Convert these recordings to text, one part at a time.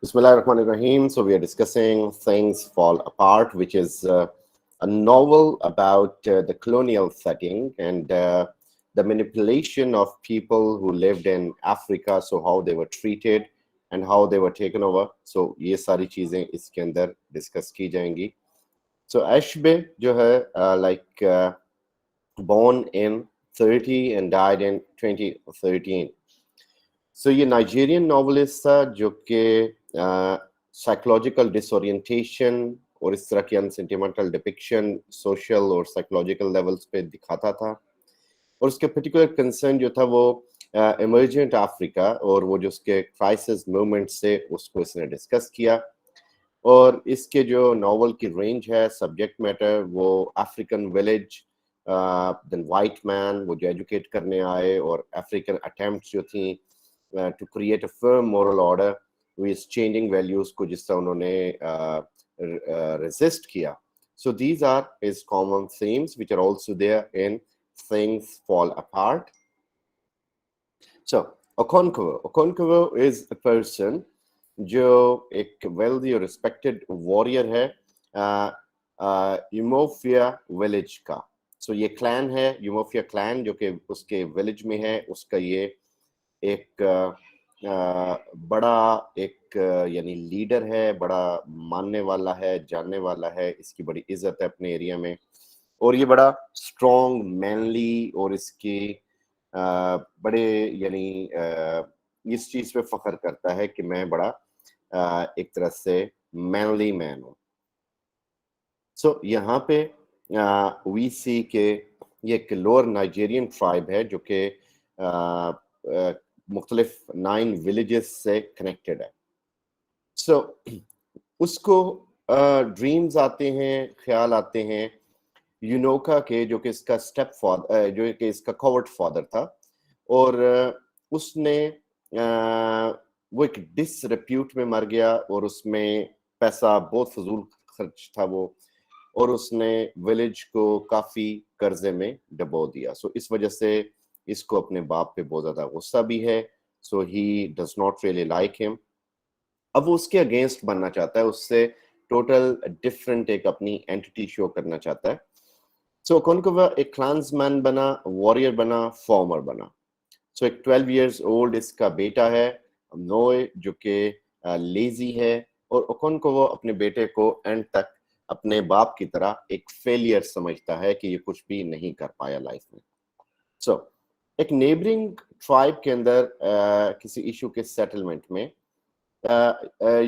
Bismillahirrahmanirrahim. So we are discussing Things Fall Apart, which is a novel about the colonial setting and the manipulation of people who lived in Africa, so how they were treated and how they were taken over. So ये सारी चीजें इसके अंदर discuss की जाएंगी. So Ashbe जो है born in 30 and died in 2013. So ये नाइजीरियन नॉवलिस्ट था जो कि साइकोलॉजिकल डिसोरिएंटेशन और इस तरह की अनसेंटिमेंटल डिपिक्शन सोशल और साइकोलॉजिकल लेवल्स पे दिखाता था और उसके पर्टिकुलर कंसर्न जो था वो इमर्जेंट अफ्रीका और वो जो उसके क्राइसिस मूवमेंट से उसको इसने डिस्कस किया और इसके जो नॉवल की रेंज है सब्जेक्ट मैटर वो African village then white man वो जो एजुकेट करने आए और अफ्रीकन अटेम्प्ट्स जो थी to create a firm moral order with changing values को जिस तरह उन्होंने resist किया. So these are his common themes which are also there in Things Fall Apart. So Okonkwo is a person जो एक wealthy और respected warrior है Umuofia village का. So ये clan है यूमोफिया clan जो कि उसके village में है. उसका ये एक बड़ा एक यानी लीडर है, बड़ा मानने वाला है, जानने वाला है, इसकी बड़ी इज्जत है अपने एरिया में और ये बड़ा स्ट्रॉन्ग मैनली और इसकी बड़े यानी इस चीज पे फख्र करता है कि मैं बड़ा एक तरह से मैनली मैन हूँ. सो यहाँ पे वी सी के ये एक लोअर नाइजीरियन ट्राइब है जो कि मुख्तलिफ 9 विलेजेस से कनेक्टेड है. सो उसको ड्रीम्स आते हैं, ख्याल आते हैं यूनोका के जो कि इसका स्टेप फादर जो कि इसका कवर्ट फादर था और उसने वो एक डिसरेप्यूट में मर गया और उसमें पैसा बहुत फजूल खर्च था वो और उसने विलेज को काफी कर्जे में डबो दिया. सो इस वजह से इसको अपने बाप पे बहुत ज्यादा गुस्सा भी है. So he does not really like him. अब वो उसके अगेंस्ट बनना चाहता है, उससे टोटल डिफरेंट एक अपनी एंटिटी शो करना चाहता है. सो ओकोनकोवा एक क्लान्समैन बना, वॉरियर बना, फॉर्मर बना. सो एक 12 इयर्स ओल्ड इसका बेटा है नोए जो कि लेजी है और ओकोनकोवा अपने बेटे को एंड तक अपने बाप की तरह एक फेलियर समझता है कि ये कुछ भी नहीं कर पाया लाइफ में. सो एक नेबरिंग ट्राइब के अंदर किसी इशू के सेटलमेंट में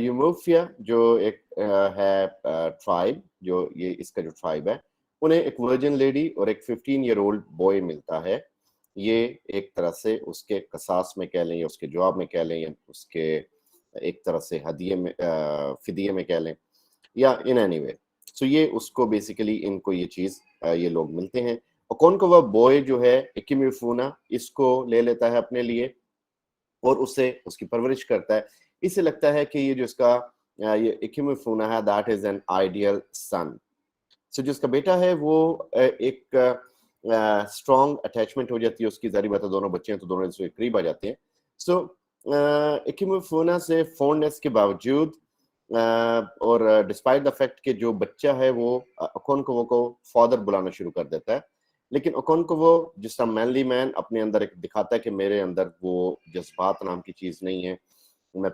यूमोफिया जो एक है ट्राइब जो ये इसका जो ट्राइब है उन्हें एक वर्जिन लेडी और एक 15 ईयर ओल्ड बॉय मिलता है. ये एक तरह से उसके कसास में कह लें या उसके जवाब में कह लें या उसके एक तरह से हदिये में फिदिये में कह लें या इन एनी वे. सो ये उसको बेसिकली इनको ये चीज ये लोग मिलते हैं. और कौन को वह बॉय जो है इकिमिफूना इसको ले लेता है अपने लिए और उसे उसकी परवरिश करता है. इसे लगता है कि ये जो इसका ये इकिमिफूना है दैट इज एन आइडियल सन. सो जो इसका बेटा है वो एक स्ट्रॉन्ग अटैचमेंट हो जाती है उसकी. जारी बात है दोनों बच्चे हैं तो दोनों इसके करीब आ जाते हैं. सो इकिमिफूना से फॉन्डनेस के बावजूद और डिस्पाइट द फैक्ट कि जो बच्चा है वो ओकोनकोवो को फादर बुलाना शुरू कर देता है. लेकिन ओकोनकोवो जिस तरह मैनली मैन अपने अंदर एक दिखाता है कि मेरे अंदर वो जज्बात नाम की चीज नहीं है, मैं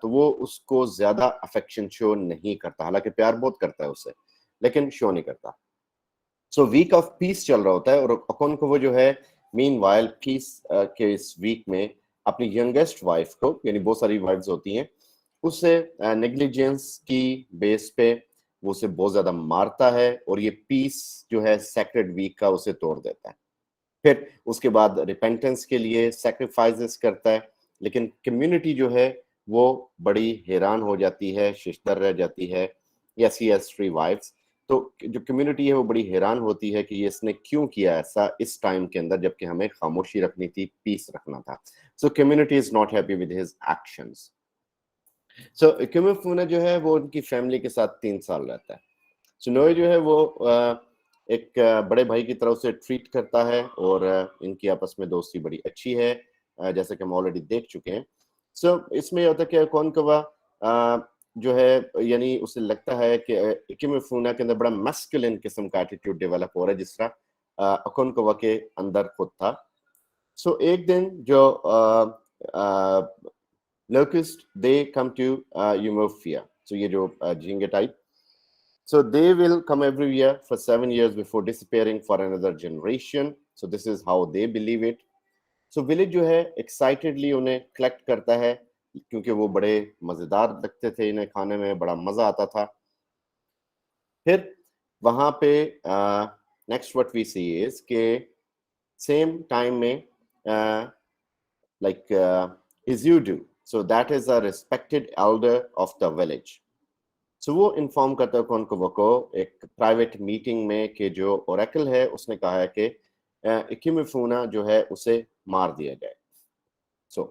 तो वो उसको ज्यादा अफेक्शन शो नहीं करता. हालांकि प्यार बहुत करता है उससे लेकिन शो नहीं करता. सो वीक ऑफ पीस चल रहा होता है और ओकोनकोवो जो है मीनवाइल पीस के इस वीक में अपनी यंगेस्ट वाइफ को, यानी बहुत सारी वाइफ्स होती हैं, उसे नेग्लिजेंस की बेस पे वो उसे बहुत ज्यादा मारता है और ये पीस जो है सैक्रेड वीक का उसे तोड़ देता है. फिर उसके बाद रिपेंटेंस के लिए सैक्रिफाइसेस करता है. लेकिन कम्युनिटी जो है वो बड़ी हैरान हो जाती है, शिशदर रह जाती है. Yes he has 3 wives. तो जो कम्युनिटी है वो बड़ी हैरान होती है कि ये इसने क्यों किया ऐसा इस टाइम के अंदर जबकि हमें खामोशी रखनी थी, पीस रखना था. So community is not happy with his actions. So Ikemefuna जो है वो उनकी फैमिली के साथ 3 साल रहता है. सुनोए जो है वो एक बड़े भाई की तरह उसे ट्रीट करता है और इनकी आपस में दोस्ती बड़ी अच्छी है जैसे कि हम ऑलरेडी देख चुके हैं. सो इसमें होता है कि कौन कवा जो है यानी उसे लगता है कि इकिमेफुना के अंदर बड़ा मैस्कुलिन किस्म का एटीट्यूड डेवलप हो रहा है जिस तरह ओकोनकावा के अंदर खुद था। सो एक दिन जो locust they come to Eumorphia. So ये जो झींगे type, so they will come every year for 7 years before disappearing for another generation. So this is how they believe it. So village जो है excitedly उन्हें collect करता है क्योंकि वो बड़े मजेदार लगते थे, इन्हें खाने में बड़ा मजा आता था। फिर वहां पे next what we see is के सेम टाइम में like Izudu. So that is a respected elder of the village. So वो इन्फॉर्म करता है ओकोनकावा को एक प्राइवेट मीटिंग में कि जो ओरेकल है उसने कहा है कि इकिमेफुना जो है उसे मार दिया जाए। So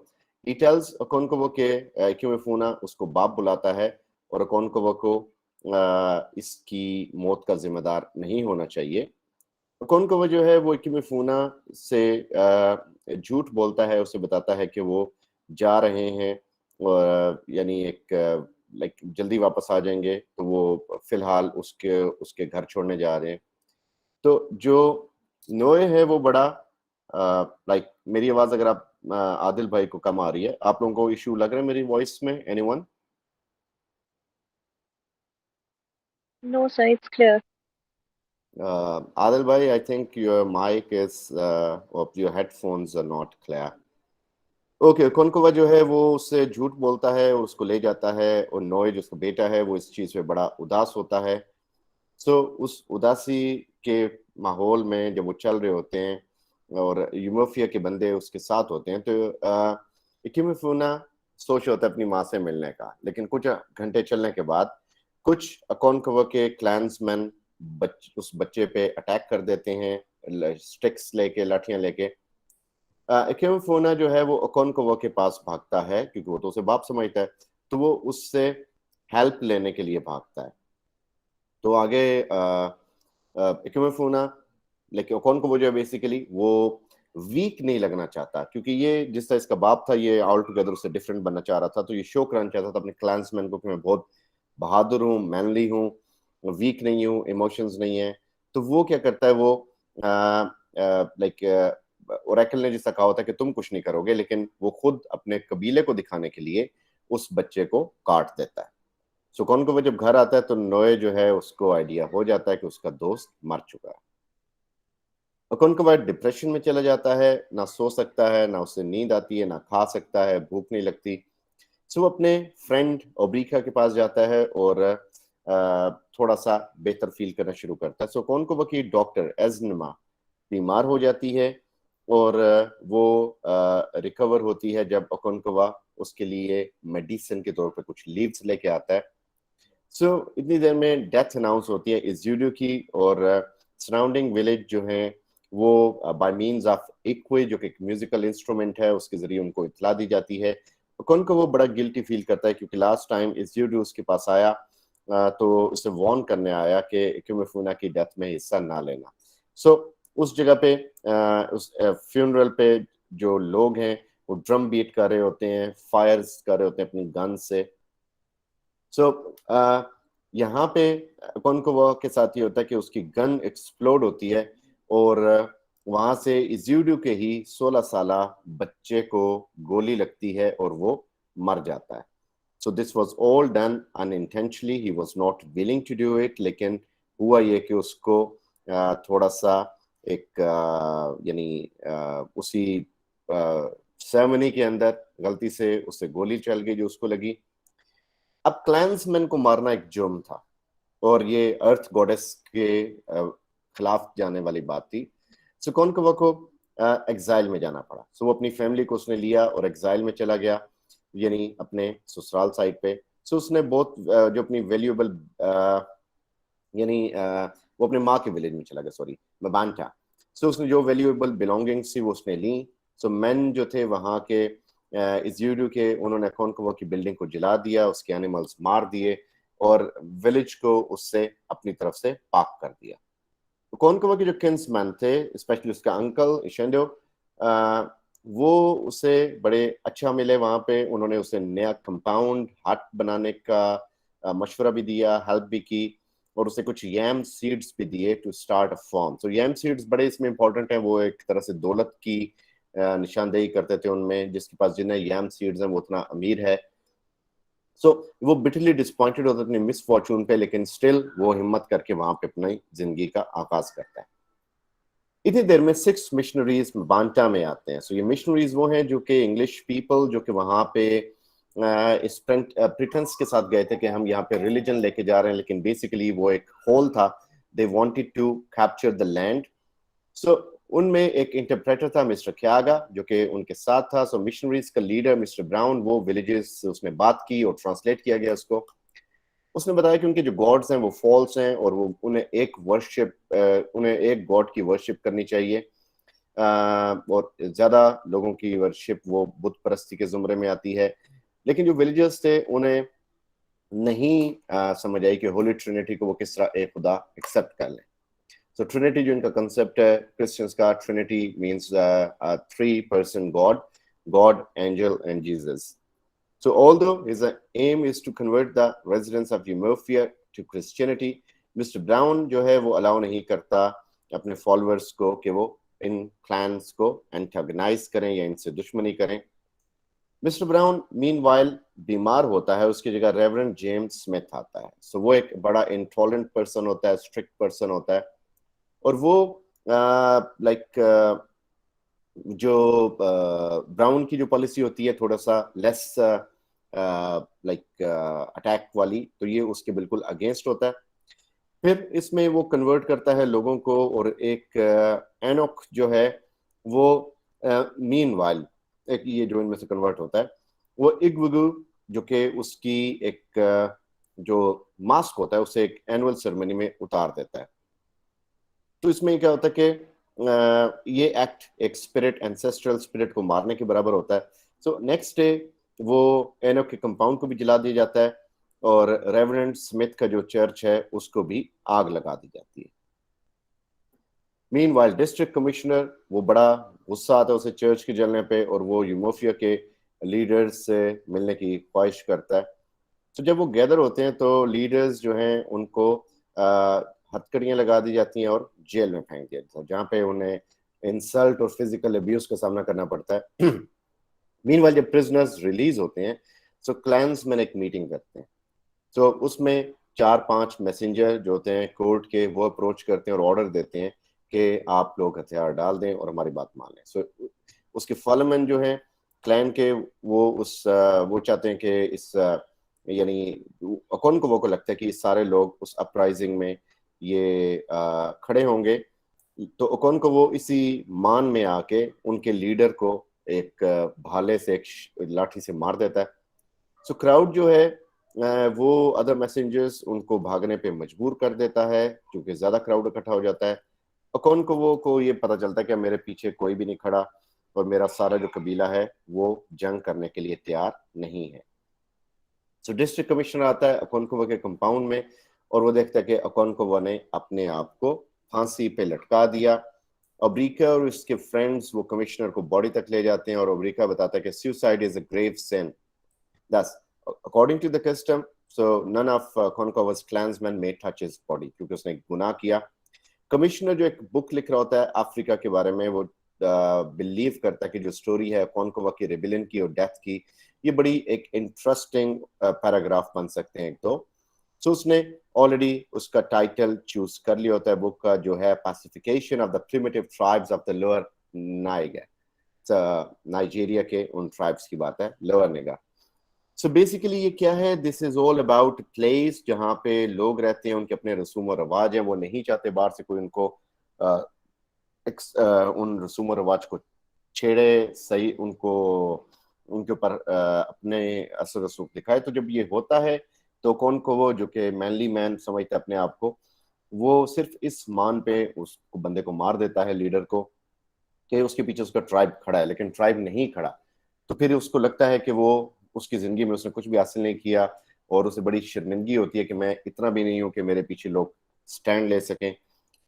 he tells ओकोनकावा के इकिमेफुना उसको बाप बुलाता है और ओकोनकावा को इसकी मौत का जिम्मेदार नहीं होना चाहिए। ओकोनकावा जो है वो इकिमेफुना से झूठ बोलता है, उसे बताता है कि वो जा रहे हैं और यानी एक लाइक जल्दी वापस आ जाएंगे, तो वो फिलहाल उसके घर छोड़ने जा रहे हैं। तो जो नोए है वो बड़ा लाइक मेरी आवाज अगर आप आदिल भाई को कम आ रही है, आप लोगों को इशू लग रहा है मेरी वॉइस में? Anyone? No, sir, it's clear. Adil bhai, I think your mic is or your headphones are not clear. Okay, Okonkwo जो है वो उससे झूठ बोलता है और उसको ले जाता है और नोए जो उसका बेटा है वो इस चीज पे बड़ा उदास होता है। सो उस उदासी के माहौल में जब वो चल रहे होते हैं और यूमोफिया के बंदे उसके साथ होते हैं तो इकिमेफुना सोच होता है अपनी माँ से मिलने का, लेकिन कुछ घंटे चलने के बाद कुछ ओकोनकावा के क्लैंसमैन उस बच्चे पे अटैक कर देते हैं, स्टिक्स लेके, लाठियां लेके। इकिमेफुना जो है वो ओकोनकावा के पास भागता है क्योंकि वो तो उसे बाप समझता है, तो वो उससे हेल्प लेने के लिए भागता है। तो आगे इकिमेफुना लेकिन ओकोनकावा जो है बेसिकली वो वीक नहीं लगना चाहता क्योंकि ये जिस तरह इसका बाप था ये ऑल टुगेदर उससे डिफरेंट बनना चाह रहा था, तो ये शो कराना चाहता था अपने क्लैंसमैन को कि मैं बहुत बहादुर हूँ, मैनली हूँ, वीक नहीं हूँ, इमोशंस नहीं है। तो वो क्या करता है, वो लाइक ओरेकल ने जिसका कहा होता है कि तुम कुछ नहीं करोगे, लेकिन वो खुद अपने कबीले को दिखाने के लिए उस बच्चे को काट देता है। सो ओकोनकावा जब घर आता है तो नोए जो है उसको आइडिया हो जाता है कि उसका दोस्त मर चुका है। ओकोनकावा डिप्रेशन में चला जाता है, ना सो सकता है, ना उसे नींद आती है, ना खा सकता है, भूख नहीं लगती। सो वो अपने फ्रेंड ओब्रिका के पास जाता है और थोड़ा सा बेहतर फील करना शुरू करता है। सो ओकोनकावा की डॉक्टर एजनमा बीमार हो जाती है और वो रिकवर होती है जब ओकोनकावा उसके लिए मेडिसिन के तौर पे कुछ लीव्स लेके आता है। सो इतनी देर में डेथ अनाउंस होती है इज़ुडू की और सराउंडिंग विलेज जो है वो बाय मींस ऑफ इक्वे जो कि एक म्यूजिकल इंस्ट्रूमेंट है उसके जरिए उनको इत्तला दी जाती है। ओकोनकावा वो बड़ा गिल्टी फील करता है क्योंकि लास्ट टाइम इज़ुडू उसके पास आया तो उसे वार्न करने आया कि इकिमेफुना की डेथ में हिस्सा ना लेना। सो उस जगह पे उस फ्यूनरल पे जो लोग हैं वो ड्रम बीट कर रहे होते हैं, फायर्स कर रहे होते हैं अपनी गन से। सो यहाँ पे ओकोनकावा के साथ ये होता है कि उसकी गन एक्सप्लोड होती है और वहां से इज़ुडू के ही 16 साला बच्चे को गोली लगती है और वो मर जाता है। So this was all done unintentionally, he was not willing to do it, लेकिन हुआ ये कि उसको थोड़ा सा एक यानी उसी सेरेमनी के अंदर गलती से उससे गोली चल गई जो उसको लगी। अब क्लैंसमैन को मारना एक जुर्म था और ये अर्थ गॉडेस के खिलाफ जाने वाली बात थी। सो ओकोनकावा को एग्जाइल में जाना पड़ा। सो वो अपनी फैमिली को उसने लिया और एग्जाइल में चला गया, यानी अपने ससुराल साइड पे। सो उसने बहुत जो अपनी वैल्यूएबल यानी वो अपने माँ के विलेज में चला गया, सॉरी मबांटा। सो उसने जो वैल्यूएबल बिलोंगिंग्स थी वो उसने ली। सो मैन जो थे वहाँ के इज़ुडू के, उन्होंने ओकोनकावा की बिल्डिंग को जला दिया, उसके एनिमल्स मार दिए और विलेज को उससे अपनी तरफ से पाक कर दिया। ओकोनकावा के जो किंसमैन थे, स्पेशली उसका अंकल इशेंडो, वो उसे बड़े अच्छा मिले वहां पे, उन्होंने उसे नया कंपाउंड हट बनाने का मशवरा भी दिया, हेल्प भी की, और उसे कुछ यैम सीड्स भी दिए टू स्टार्ट अ फॉर्म। तो यैम सीड्स बड़े इसमें इंपॉर्टेंट है, वो एक तरह से दौलत की निशानदेही करते थे उनमें, जिसके पास जिन्हें यैम सीड्स हैं वो उतना अमीर है। सो वो बिटरली डिसअपॉइंटेड होता है अपने मिस फॉर्चून पे, लेकिन स्टिल वो हिम्मत करके वहां पे अपनी जिंदगी का आगाज करता है। इतनी देर में 6 मिशनरीज बांटा में आते हैं। सो ये मिशनरीज वो हैं जो कि इंग्लिश पीपल जो कि वहां पे इस प्रिटेंस के साथ गए थे कि हम यहाँ पे रिलीजन लेके जा रहे हैं, लेकिन बेसिकली वो एक होल था। They wanted to capture the land. So उनमें एक इंटरप्रेटर था मिस्टर ख्यागा जो कि उनके साथ था। सो मिशनरीज का लीडर मिस्टर ब्राउन, वो विलेजेस उसने बात की और ट्रांसलेट किया गया उसको। उसने बताया कि उनके जो गॉड्स हैं वो फॉल्स हैं, और वो उन्हें एक गॉड की वर्शिप करनी चाहिए। और ज्यादा लोगों की वर्शिप वो बुत परस्ती के जुमरे में आती है। लेकिन जो विलेजर्स थे उन्हें नहीं समझ आई कि होली ट्रिनिटी को वो किस तरह एक खुदा एक्सेप्ट कर लें। सो ट्रिनिटी जो इनका कंसेप्ट है क्रिश्चियंस का, Trinity means 3 person God, God, angel and Jesus. So although his aim is to convert the residents of Umofia to Christianity, Mr. Brown जो है वो अलाउ नहीं करता अपने फॉलोअर्स को कि वो इन क्लैंस को एंटागनाइज करें या इनसे दुश्मनी करें। मिस्टर ब्राउन मीनवाइल बीमार होता है, उसकी जगह रेवरेंड जेम्स स्मिथ आता है। सो वो एक बड़ा इंटॉलरेंट पर्सन होता है, स्ट्रिक्ट पर्सन होता है, और वो लाइक जो ब्राउन की जो पॉलिसी होती है थोड़ा सा लेस लाइक अटैक वाली, तो ये उसके बिल्कुल अगेंस्ट होता है। फिर इसमें वो कन्वर्ट करता है लोगों को, और एक एनोक जो है वो मीनवाइल एक ये जो इनमें से कन्वर्ट होता है वो इगवगु जो कि उसकी एक जो मास्क होता है उसे एक एनुअल सेरेमनी में उतार देता है। तो इसमें क्या होता है कि ये एक्ट एक स्पिरिट, एंसेस्ट्रल स्पिरिट को मारने के बराबर होता है। सो नेक्स्ट डे वो एनोक के कंपाउंड को भी जला दिया जाता है, और रेवरेंड स्मिथ का जो चर्च है उसको भी आग लगा दी जाती है। मीनवाइल डिस्ट्रिक्ट कमिश्नर वो बड़ा गुस्सा आता है उसे चर्च के जलने पे, और वो यूमोफिया के लीडर्स से मिलने की ख्वाहिश करता है। तो जब वो गैदर होते हैं तो लीडर्स जो हैं उनको हथकड़ियां लगा दी जाती हैं और जेल में फेंक दिया जाता है, जहाँ पे उन्हें इंसल्ट और फिजिकल अब्यूज का सामना करना पड़ता है। मीनवाइल जब प्रिजनर्स रिलीज होते हैं तो क्लैंसमैन एक मीटिंग करते हैं। तो उसमें 4-5 मैसेंजर जो होते हैं कोर्ट के, वो अप्रोच करते हैं और ऑर्डर देते हैं कि आप लोग हथियार डाल दें और हमारी बात मान लें। सो उसके फॉलोमैन जो हैं क्लैन के, वो चाहते हैं कि इस यानी अकोनकोवो को लगता है कि सारे लोग उस अपराइजिंग में ये खड़े होंगे। तो अकोनकोवो इसी मान में आके उनके लीडर को एक भाले से, एक लाठी से मार देता है। सो क्राउड जो है वो अदर मैसेंजर्स उनको भागने पे मजबूर कर देता है, क्योंकि ज्यादा क्राउड इकट्ठा हो जाता है। अकोनकोवो को ये पता चलता है कि मेरे पीछे कोई भी नहीं खड़ा, और मेरा सारा जो कबीला है वो जंग करने के लिए तैयार नहीं है। सो डिस्ट्रिक्ट कमिश्नर आता है अकोनकोवो के कंपाउंड में, और वो देखता है कि अकोनकोवो ने अपने आप को फांसी पे लटका दिया। ओब्रिका और उसके फ्रेंड्स वो कमिश्नर को बॉडी तक ले जाते हैं, और ओब्रिका बताता है कि suicide is a grave sin. Thus, according to the custom, so none of Konkova's clansmen may touch his body, क्योंकि उसने गुनाह किया। कमिश्नर जो एक बुक लिख रहा होता है अफ्रीका के बारे में, वो बिलीव करता है कि जो स्टोरी है कॉनकोवा की रेबिलियन की और डेथ की, ये बड़ी एक इंटरेस्टिंग पैराग्राफ बन सकते हैं एक तो। सो उसने ऑलरेडी उसका टाइटल चूज कर लिया होता है बुक का, जो है pacification of the primitive tribes of the lower Niger. Nigeria के उन ट्राइब्स की बात है, लोअर निगा। सो बेसिकली ये क्या है, this is all about place जहाँ पे लोग रहते हैं, उनके अपने रसूम और रवाज है, वो नहीं चाहते बाहर से कोई उनको उन रसूम और रवाज को छेड़े, सही उनको उनके ऊपर अपने असर रसूख दिखाए। तो जब ये होता है तो कौन को वो जो कि मैनली मैन समझते अपने आप को, वो सिर्फ इस मान पे उसको बंदे को मार देता है, लीडर को, कि उसके पीछे उसका ट्राइब खड़ा है, लेकिन ट्राइब नहीं खड़ा। तो फिर उसको लगता है कि वो उसकी जिंदगी में उसने कुछ भी हासिल नहीं किया, और उसे बड़ी शर्मिंदगी होती है कि मैं इतना भी नहीं हूं कि मेरे पीछे लोग स्टैंड ले सकें।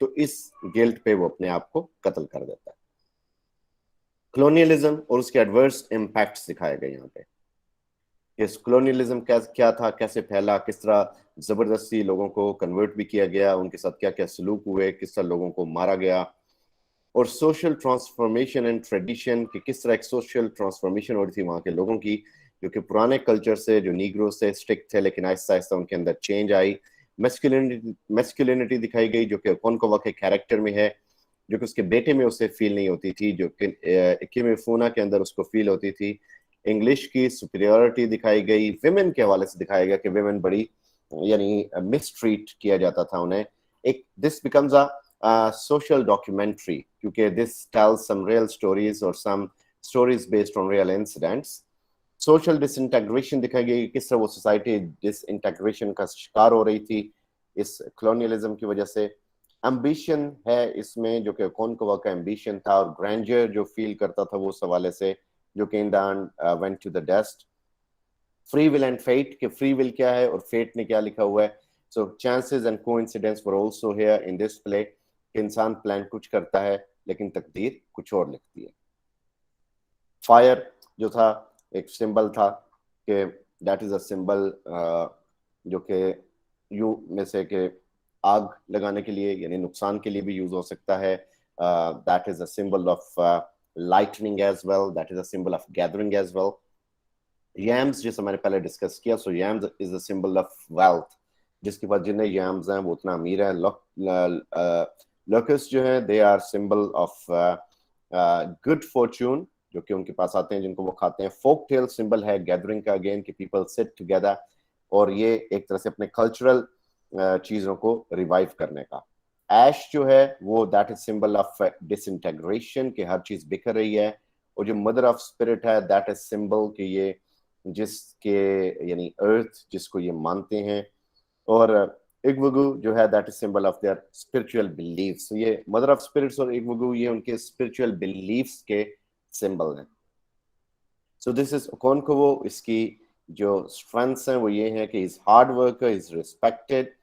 तो इस गिल्ट पे वो अपने आप को कत्ल कर देता है। कॉलोनियलिज्म और उसके एडवर्स इम्पैक्ट्स दिखाए गए यहाँ पे। इस कॉलोनियलिज्म क्या था, कैसे फैला, किस तरह जबरदस्ती लोगों को कन्वर्ट भी किया गया, उनके साथ क्या क्या सलूक हुए, किस तरह लोगों को मारा गया, और सोशल ट्रांसफॉर्मेशन एंड ट्रेडिशन कि किस तरह एक सोशल ट्रांसफॉर्मेशन हो रही थी वहाँ के लोगों की, जो कि पुराने कल्चर से, जो नीग्रो से स्ट्रिक्ट थे, लेकिन आहिस्ता आहिस्ता उनके अंदर चेंज आई। मेस्कुलिनिटी दिखाई गई जो कि ओकोनकोवा के कैरेक्टर में है, जो कि उसके बेटे में उसे फील नहीं होती थी, जो कि इकिमे फूना के अंदर उसको फील होती थी। इंग्लिश की सुपीरियरिटी दिखाई गई। विमेन के हवाले से दिखाया गया कि विमेन बड़ी यानी मिसट्रीट किया जाता था उन्हें। एक this becomes a social documentary, क्योंकि this tells some real stories और some stories based on real incidents. Social disintegration दिखाई गई, किस तरह वो सोसाइटी डिसइंटेग्रेशन का शिकार हो रही थी इस कॉलोनियलिज्म की वजह से। एम्बिशन है इसमें, जो कि ओकोनकोवा का एम्बिशन था, और ग्रैंडर जो फील करता था वो उस हवाले से, जो कि इंडान went to the dust. Free will and fate, कि फ्री विल क्या है और फेट ने क्या लिखा हुआ है। So chances and coincidence were also here in this play. इंसान प्लान कुछ करता है लेकिन तकदीर कुछ और लिखती है। फायर जो था एक सिंबल था कि दैट इज अ सिंबल जो कि यू में से कि आग लगाने के लिए यानी नुकसान के लिए भी यूज हो सकता है। That is a symbol of lightning as well, that is a symbol of gathering as well. Yams जिस मैंने पहले डिस्कस किया, so yams is a symbol of wealth, जिसके पास जिन्हें यम्स हैं वो उतना अमीर है। लोकस जो है they are symbol of good fortune, जो कि उनके पास आते हैं, जिनको वो खाते हैं। फोक टेल सिंबल है गैदरिंग का, अगेन कि पीपल सिट टुगेदर, और ये एक तरह से अपने कल्चरल चीजों को रिवाइव करने का। ऐश जो है वो दैट इज सिंबल ऑफ डिसइंटेग्रेशन, कि हर चीज बिखर रही है। और जो मदर ऑफ स्पिरिट है दैट इज सिंबल कि ये जिसके यानी अर्थ जिसको ये मानते हैं। और इगवुगु जो है that is symbol of their spiritual beliefs. ये मदर ऑफ स्पिरिट्स और इगवुगु ये उनके स्पिरिचुअल बिलीव्स के सिंबल हैं। So this is Okonkwo. इसकी जो स्ट्रेंथ्स हैं वो ये हैं कि is hard worker, is respected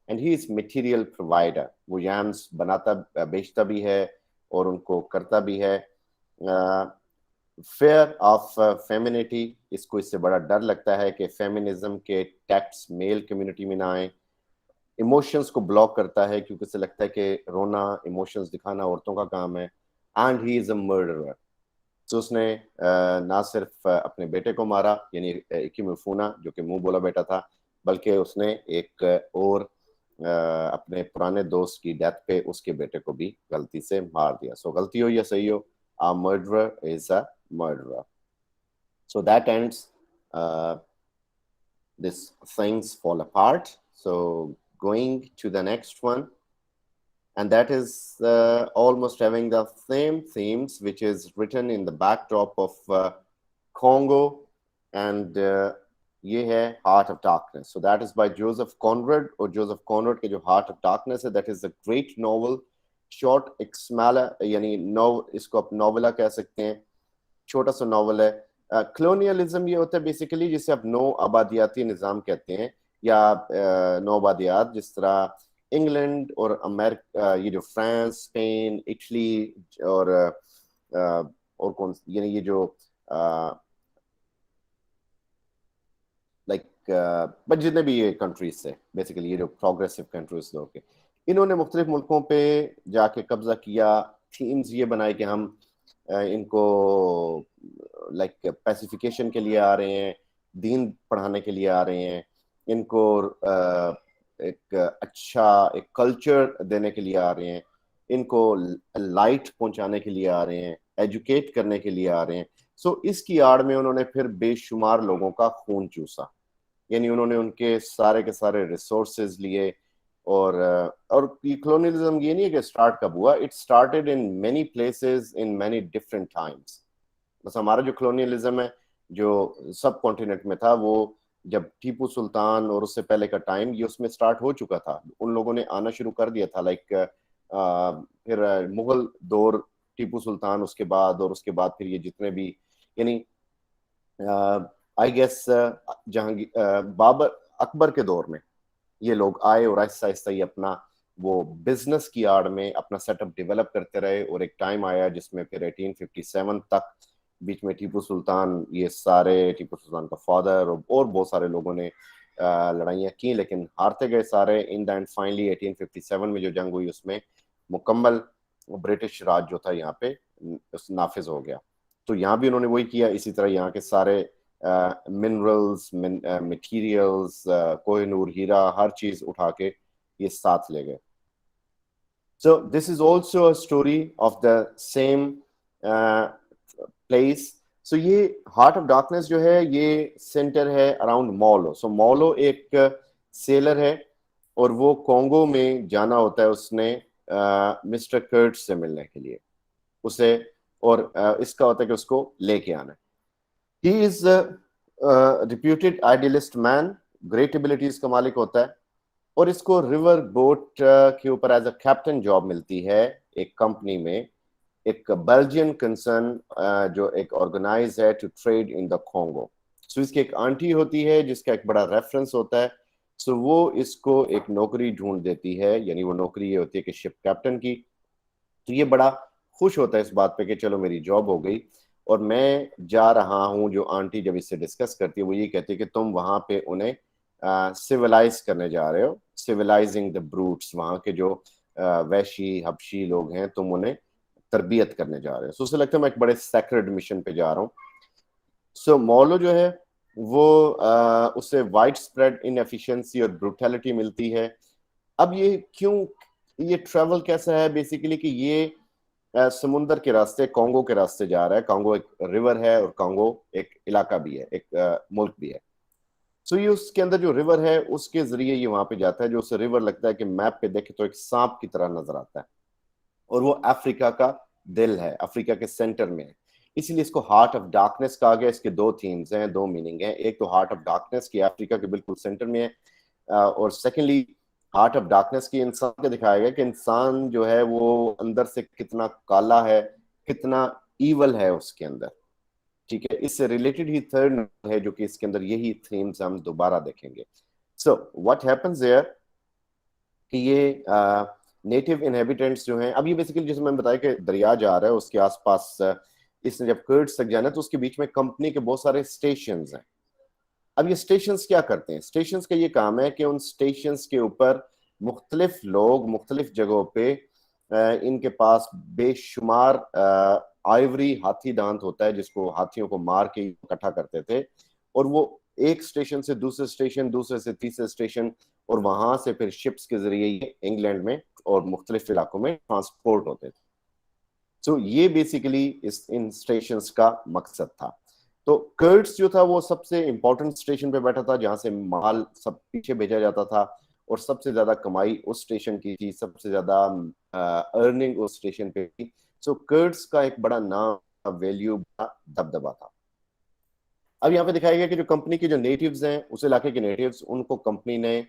and he is material provider. वो यम्स बनाता बेचता भी है और उनको करता भी है। फेयर ऑफ फेमिनिटी, इसको इससे बड़ा डर लगता है कि फेमिनिज्म के टैक्ट्स मेल कम्युनिटी में ना आए। इमोशंस को ब्लॉक करता है क्योंकि उसे लगता है कि रोना, इमोशंस दिखाना औरतों का काम है। And he is a murderer. तो उसने ना सिर्फ अपने बेटे को मारा यानी इकिमे फूना, जो कि मुंह बोला बेटा था, बल्कि उसने एक और अपने पुराने दोस्त की डेथ पे उसके बेटे को भी गलती से मार दिया। सो गलती हो या सही हो, a murderer is a murderer. So that ends this things fall apart. So going to the next one, and that is almost having the same themes, which is written in the backdrop of Congo, and ये है Heart of Darkness. So that is by Joseph Conrad, और Joseph Conrad के जो Heart of Darkness है, that is a great novel, short एक्समैला यानी इसको आप नॉवेला कह सकते हैं, छोटा सा नॉवल है। कॉलोनियलिज्म ये होता है बेसिकली जिसे आप नो आबादियाती निज़ाम कहते हैं, या नो आबादियात, जिस तरह इंग्लैंड और अमेरिका, ये जो फ्रांस, स्पेन, इटली और कौन यानी ये जो बट जितने भी ये कंट्रीज थे बेसिकली, ये जो प्रोग्रेसिव कंट्रीज लोग के, इन्होंने मुख्तलिफ मुल्कों पे जाके कब्जा किया। थीम्स ये बनाए कि हम इनको पैसिफिकेशन के लिए आ रहे हैं, दीन पढ़ाने के लिए आ रहे हैं, इनको एक अच्छा एक कल्चर देने के लिए आ रहे हैं, इनको लाइट पहुंचाने के लिए आ रहे हैं, एजुकेट करने के लिए आ रहे हैं। सो इसकी आड़ में उन्होंने फिर बेशुमार लोगों का खून चूसा, यानी उन्होंने उनके सारे के सारे रिसोर्सेज लिए। और ये कॉलोनियलिज्म ये नहीं है कि स्टार्ट कब हुआ, it started in many places in many different times. बस हमारा जो कॉलोनियलिज्म है जो सब कॉन्टिनेंट में था, वो जब टीपू सुल्तान और उससे पहले का टाइम ये उसमें स्टार्ट हो चुका था, उन लोगों ने आना शुरू कर दिया था। फिर मुगल दौर, टीपू सुल्तान उसके बाद, और उसके बाद फिर ये जितने भी यानी आई गेस जहांगीर, बाबर, अकबर के दौर में ये लोग आए और आहिस्ता आहिस्ता ये अपना वो बिजनेस की आड़ में अपना सेटअप डेवलप करते रहे, और एक टाइम आया जिसमें फिर 1857 तक बीच में टीपू सुल्तान, ये सारे टीपू सुल्तान का फादर और बहुत सारे लोगों ने लड़ाइयाँ की, लेकिन हारते गए सारे। इन द एंड फाइनली 1857 में जो जंग हुई उसमें मुकम्मल ब्रिटिश राज जो था यहाँ पे नाफिज हो गया। तो यहाँ भी उन्होंने वही किया। इसी तरह यहाँ के सारे मिनरल्स, मटेरियल्स, कोहिनूर, हीरा, हर चीज उठा के ये साथ ले गए। So this is also a story of the same place. So ये हार्ट ऑफ डार्कनेस जो है ये सेंटर है अराउंड मौलो। सो मौलो एक सेलर है और वो कॉन्गो में जाना होता है उसने मिस्टर कर्ट्स से मिलने के लिए उसे, और इसका होता है कि उसको लेके आना है। He is reputed idealist man, great abilities का मालिक होता है, और इसको रिवर बोट के ऊपर एज अ कैप्टन जॉब मिलती है एक कंपनी में, एक बेल्जियन कंसर्न जो एक ऑर्गेनाइज है to trade in the Congo. So इसकी एक आंटी होती है जिसका एक बड़ा रेफरेंस होता है। सो वो इसको एक नौकरी ढूंढ देती है, यानी वो नौकरी ये होती है कि शिप कैप्टन की। तो ये बड़ा खुश होता है इस बात पे कि चलो मेरी जॉब हो गई और मैं जा रहा हूँ। जो आंटी जब इससे डिस्कस करती है वो ये कहती है कि तुम वहां पे उन्हें सिविलाइज करने जा रहे हो, सिविलाइजिंग द ब्रूट्स, वहां के जो वैशी हबशी लोग हैं तुम उन्हें तरबियत करने जा रहे हो। सो उसे लगता है मैं एक बड़े सैक्रेड मिशन पे जा रहा हूँ। सो मौलो जो है वो उससे वाइड स्प्रेड इनएफिशिएंसी और ब्रूटैलिटी मिलती है। अब ये क्यों, ये ट्रैवल कैसा है बेसिकली कि ये समुंदर के रास्ते, कांगो के रास्ते जा रहा है। कांगो एक रिवर है और कांगो एक इलाका भी है, एक मुल्क भी है। सो ये उसके अंदर जो रिवर है उसके जरिए ये वहां पे जाता है, जो उसे रिवर लगता है कि मैप पे देखे तो एक सांप की तरह नजर आता है, और वो अफ्रीका का दिल है, अफ्रीका के सेंटर में है। इसीलिए इसको हार्ट ऑफ डार्कनेस कहा गया। इसके दो थीम्स हैं, दो मीनिंग है। एक तो हार्ट ऑफ डार्कनेस की अफ्रीका के बिल्कुल सेंटर में है, और सेकेंडली हार्ट ऑफ डार्कनेस की इंसान को दिखाया गया कि इंसान जो है वो अंदर से कितना काला है, कितना ईवल है उसके अंदर। ठीक है, इससे रिलेटेड ही थर्ड है जो कि इसके अंदर यही थीम्स हम दोबारा देखेंगे। सो व्हाट हैपेंस देयर कि ये नेटिव इनहेबिटेंट्स जो हैं, अब ये बेसिकली जैसे मैंने बताया कि दरिया जा रहा है उसके आसपास, इसने जब कर्ड्स तक जाना है तो उसके बीच में कंपनी के बहुत सारे स्टेशन हैं। अब ये स्टेशंस क्या करते हैं? स्टेशंस का ये काम है कि उन स्टेशंस के ऊपर मुख्तलिफ लोग मुख्तलिफ जगहों पे इनके पास बेशुमार आइवरी हाथी दांत होता है जिसको हाथियों को मार के इकट्ठा करते थे, और वो एक स्टेशन से दूसरे स्टेशन, दूसरे से तीसरे स्टेशन, और वहां से फिर शिप्स के जरिए ये इंग्लैंड में और मुख्तलिफ इलाकों में ट्रांसपोर्ट होते थे। तो ये बेसिकली इस इन स्टेशन का मकसद था। तो कर्ट्स जो था वो सबसे इंपॉर्टेंट स्टेशन पे बैठा था जहां से माल सब पीछे भेजा जाता था, और सबसे ज्यादा कमाई उस स्टेशन की थी, सबसे ज्यादा अर्निंग उस स्टेशन पे थी। सो कर्ट्स का एक बड़ा नाम, वैल्यू, दबदबा था। अब यहाँ पे दिखाया गया कि जो कंपनी के जो नेटिव्स हैं, उस इलाके के नेटिव्स, उनको कंपनी ने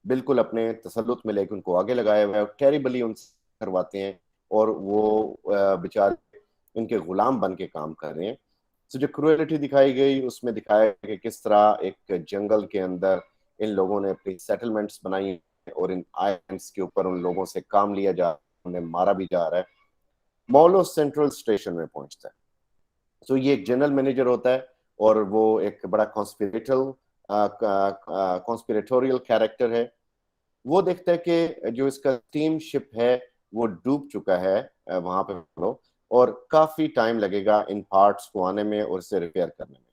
बिल्कुल अपने तसल्लुत में लेकर उनको आगे लगाया हुआ है, टेरिबली उनसे करवाते हैं, और वो बेचारे उनके गुलाम बन के काम कर रहे हैं। तो जो क्रूएलिटी दिखाई गई उसमें दिखाया कि किस तरह एक जंगल के अंदर इन लोगों ने अपनी सेटलमेंट्स बनाई और इन आइलैंड्स के ऊपर उन लोगों से काम लिया जा रहा है, उन्हें मारा भी जा रहा है। मौलो सेंट्रल स्टेशन में पहुंचता है। तो ये एक जनरल मैनेजर होता है और वो एक बड़ा कॉन्स्पिरेटोरियल कैरेक्टर है। वो देखता है कि जो इसका स्टीम शिप है वो डूब चुका है वहां पे लो, और काफी टाइम लगेगा इन पार्ट्स को आने में और इसे रिपेयर करने में।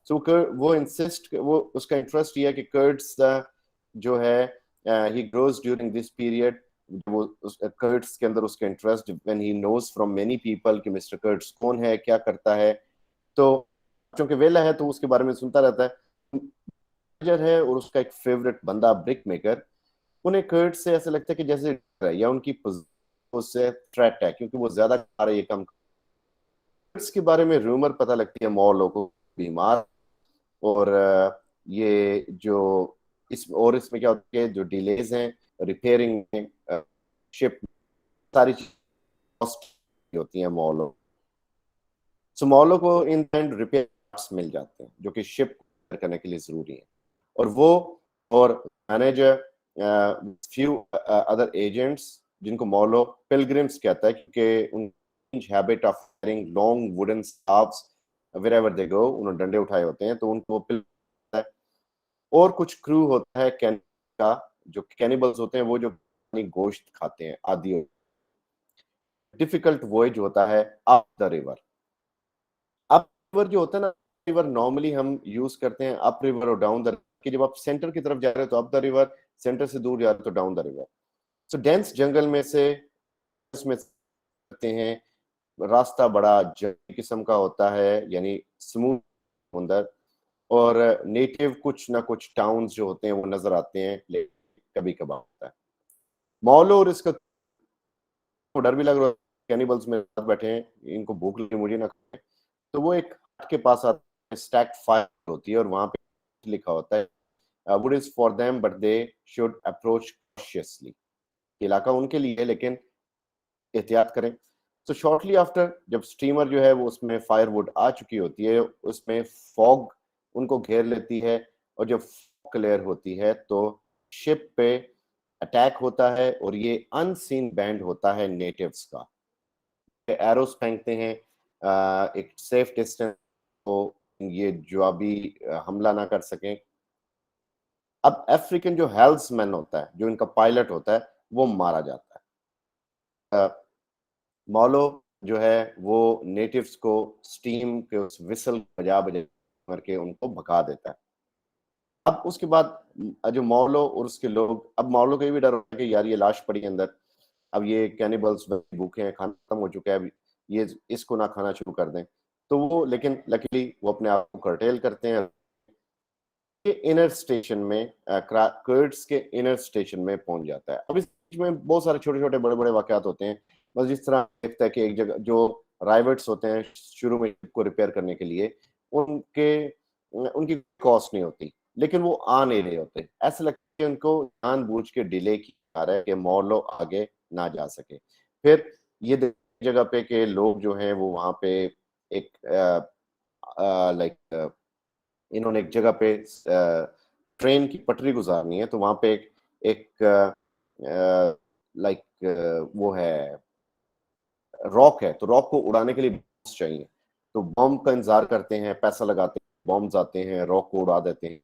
सो वो इंसिस्ट, वो उसका इंटरेस्ट ये है कि कर्ड्स जो है he grows during this period. वो कर्ड्स के अंदर उसका interest, when he knows from many people कि मिस्टर कर्ड्स कौन है, क्या करता है, तो चूंकि वेला है तो उसके बारे में सुनता रहता है। है और उसका एक फेवरेट बंदा ब्रिक मेकर, उन्हें कर्ट से ऐसा लगता है कि जैसे या उनकी उससे थ्रेट है, क्योंकि वो ज्यादा खा रही है कम। कर्ट्स के बारे में रूमर पता लगती है, मॉल लोगों को बीमार, और ये जो इसमें क्या होता है, जो डिलेज हैं रिपेयरिंग में, शिप, सारी कॉस्ट होती है मॉलों। सो मॉलों को इन एंड रिपेयर मिल जाते हैं जो कि शिप करने के लिए जरूरी है, और वो और मैनेजर few other agents जिनको मौलो pilgrims कहता है, क्योंकि उनकी habit of carrying long wooden staffs wherever they go, उन्होंने डंडे उठाए होते हैं, तो उनको pilgrims है। और कुछ क्रू होता है का, जो कैनिबल्स होते हैं, वो जो गोश्त खाते हैं आदि। डिफिकल्ट वॉयज होता है up the river. Up river जो होता है ना, रिवर नॉर्मली हम यूज करते हैं अप रिवर और डाउन द, कि जब आप सेंटर की तरफ जा रहे हो तो अप द रिवर, सेंटर से दूर जा रहे हो तो down the river. So dense जंगल में से इसमें करते हैं, रास्ता बड़ा जंगली किस्म का होता है, यानी स्मूथ अंदर, और नेटिव कुछ ना कुछ टाउन्स जो होते हैं वो नजर आते हैं, लेकिन कभी कभार होता है मॉलो। और इसका डर भी लग रहा है, कैनिबल्स में साथ बैठे हैं, इनको भूख लगी, मुझे ना खाए, तो वो एक हट के पास आते हैं, स्टैक्ड फायर होती है और वहां पे लिखा होता है wood is for them but they should approach cautiously. इलाका उनके लिए है लेकिन एहतियात करें। तो शॉर्टली आफ्टर, जब स्टीमर जो है वो उसमें फायरवुड आ चुकी होती है, उसमें फॉग उनको घेर लेती है, और जब क्लियर होती है तो शिप पे अटैक होता है, और ये अनसीन बैंड होता है नेटिव्स का। एरोस फेंकते हैं एक सेफ डिस्टेंस, तो ये जवाबी हमला ना कर सकें। अब अफ्रीकन जो हेल्समैन होता है, जो इनका पायलट होता है, वो मारा जाता है। मौलो जो है वो नेटिव्स को स्टीम के उस विसल बजा बजा करके उनको भगा देता है। अब उसके बाद जो मौलो और उसके लोग, अब मौलो को ये भी डर होता है कि यार ये लाश पड़ी है अंदर, अब ये कैनिबल्स भूखे हैं, खाना खत्म हो चुका है, अब ये इसको ना खाना शुरू कर दें। तो वो, लेकिन लकीली वो अपने आप को कर्टेल करते हैं। इनर स्टेशन में, कर्ड्स के इनर स्टेशन में पहुंच जाता है। अब इस में बहुत सारे छोटे छोटे बड़े बड़े वाकयात होते हैं। बस जिस तरह देखता है कि एक जगह जो राइवर्ट्स होते हैं शुरू में को रिपेयर करने के लिए, उनकी कॉस्ट नहीं होती, लेकिन वो आ नहीं रहे होते, ऐसा लगता है उनको जानबूझ के डिले किया जा रहा है कि मॉर्लो आगे ना जा सके। फिर ये जगह पे के लोग जो हैं वो वहां पे एक लाइक, इन्होंने एक जगह पे ट्रेन की पटरी गुजारनी है, तो वहां पे एक लाइक वो है रॉक है, तो रॉक को उड़ाने के लिए बॉम्ब्स चाहिए, तो बॉम्ब का इंतजार करते हैं, पैसा लगाते हैं, बॉम्ब्स आते हैं, रॉक को उड़ा देते हैं।